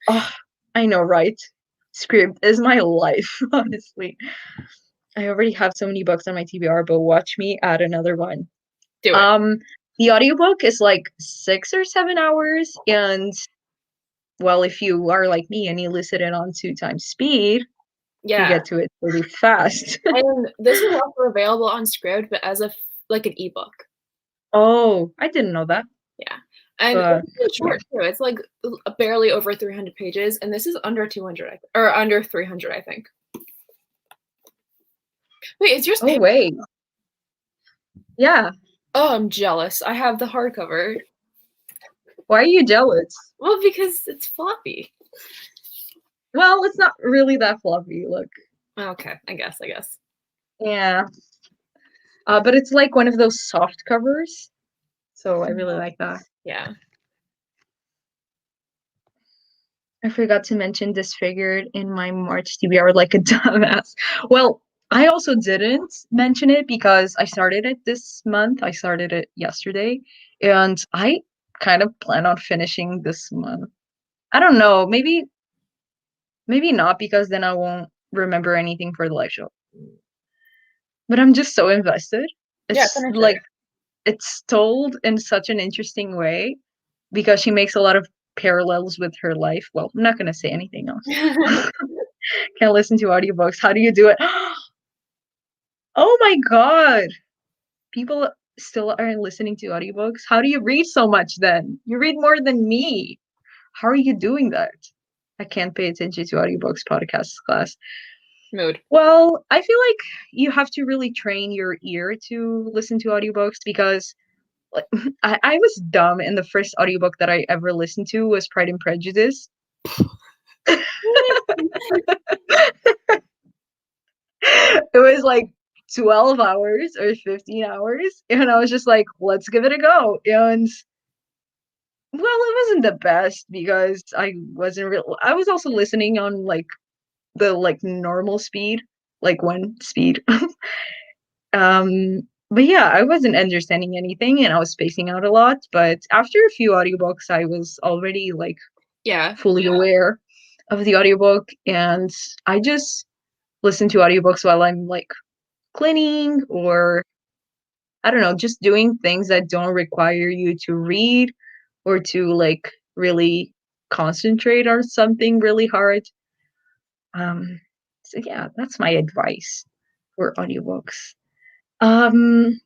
Oh, I know, right? Script is my life, honestly. I already have so many books on my TBR, but watch me add another one. Do it. Um, the audiobook is like 6 or 7 hours, and well, if you are like me and you listen it on 2 times speed, you Yeah. get to it pretty fast. And this is also available on Scribd, but as like an ebook. Oh, I didn't know that. Yeah. And But it's really short too. It's like barely over 300 pages, and this is under 200, or under 300, I think. Wait, is yours? oh wait, yeah. Oh, I'm jealous. I have the hardcover. Why are you jealous? Well, because it's floppy. Well, it's not really that fluffy. Look, Okay, I guess. yeah. But it's like one of those soft covers, so I really like that. Yeah. I forgot to mention Disfigured in my March TBR like a dumbass. Well, I also didn't mention it because I started it this month. I started it yesterday, and I kind of plan on finishing this month. I don't know, maybe not because then I won't remember anything for the live show. But I'm just so invested. Yeah, It's finish like it's told in such an interesting way because she makes a lot of parallels with her life. Well, I'm not gonna say anything else. it. Can't listen to audiobooks. How do you do it? Oh my god. People still are listening to audiobooks. How do you read so much then? You read more than me. How are you doing that? I can't pay attention to audiobooks podcast class. Mood. Well, I feel like you have to really train your ear to listen to audiobooks because like, I was dumb and the first audiobook that I ever listened to was Pride and Prejudice. It was like 12 hours or 15 hours and I was just like, let's give it a go. And Well, it wasn't the best because I was also listening on, like, the, like, normal speed, like, 1 speed. But yeah, I wasn't understanding anything and I was spacing out a lot, but after a few audiobooks, I was already, like, Yeah. fully aware of the audiobook, and I just listen to audiobooks while I'm, like, cleaning or, I don't know, just doing things that don't require you to read or to, like, really concentrate on something really hard. Um, so yeah, that's my advice for audiobooks. Um,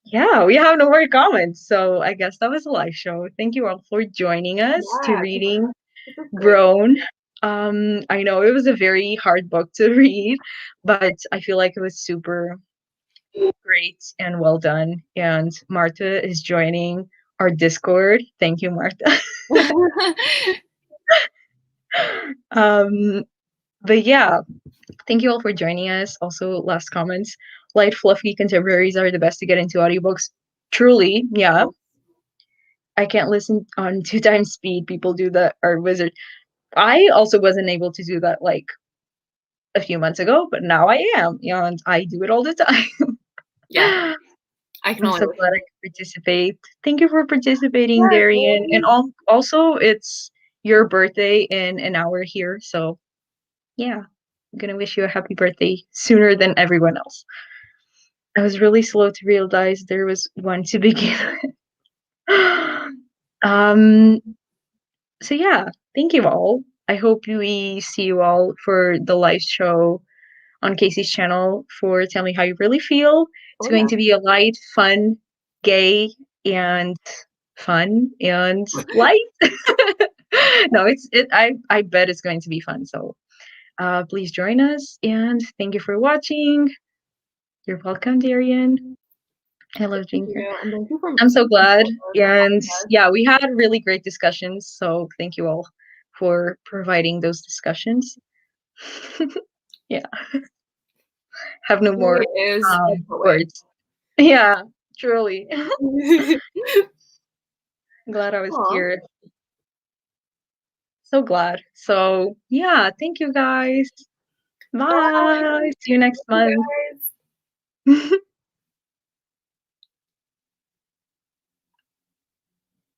yeah, we have no more comments, so I guess that was a live show. Thank you all for joining us to Yeah, reading this is great. Grown. I know it was a very hard book to read, but I feel like it was super great and well done. And Marta is joining our Discord. Thank you, Marta. um, but yeah, thank you all for joining us. Also, last comments. Light, fluffy contemporaries are the best to get into audiobooks. Truly, yeah. I can't listen on 2 times speed. People do that or wizard. I also wasn't able to do that like a few months ago, but now I am, and I do it all the time. Yeah, I can I'm only so glad I wish. could participate. Thank you for participating, Yeah, Darian. And thanks. also, it's your birthday in an hour here, so yeah, I'm gonna wish you a happy birthday sooner than everyone else. I was really slow to realize there was one to begin with. um, so yeah, thank you all. I hope we see you all for the live show on Casey's channel for Tell Me How You Really Feel. It's Oh going yeah. to be a light, fun, gay, and fun and light. No, I bet it's going to be fun. So please join us and thank you for watching. You're welcome, Darian. I love Thank being here. you, and thank you for I'm so glad. And having us. yeah, we had really great discussions. So thank you all for providing those discussions. Yeah, have no It really more is a poet. words. Yeah, truly. Aw. Glad I was here. So glad. So yeah, thank you guys. Bye. Bye. See you next You month. guys.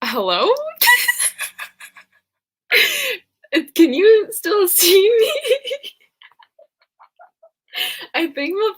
Hello? Can you still see me? I think Mafalda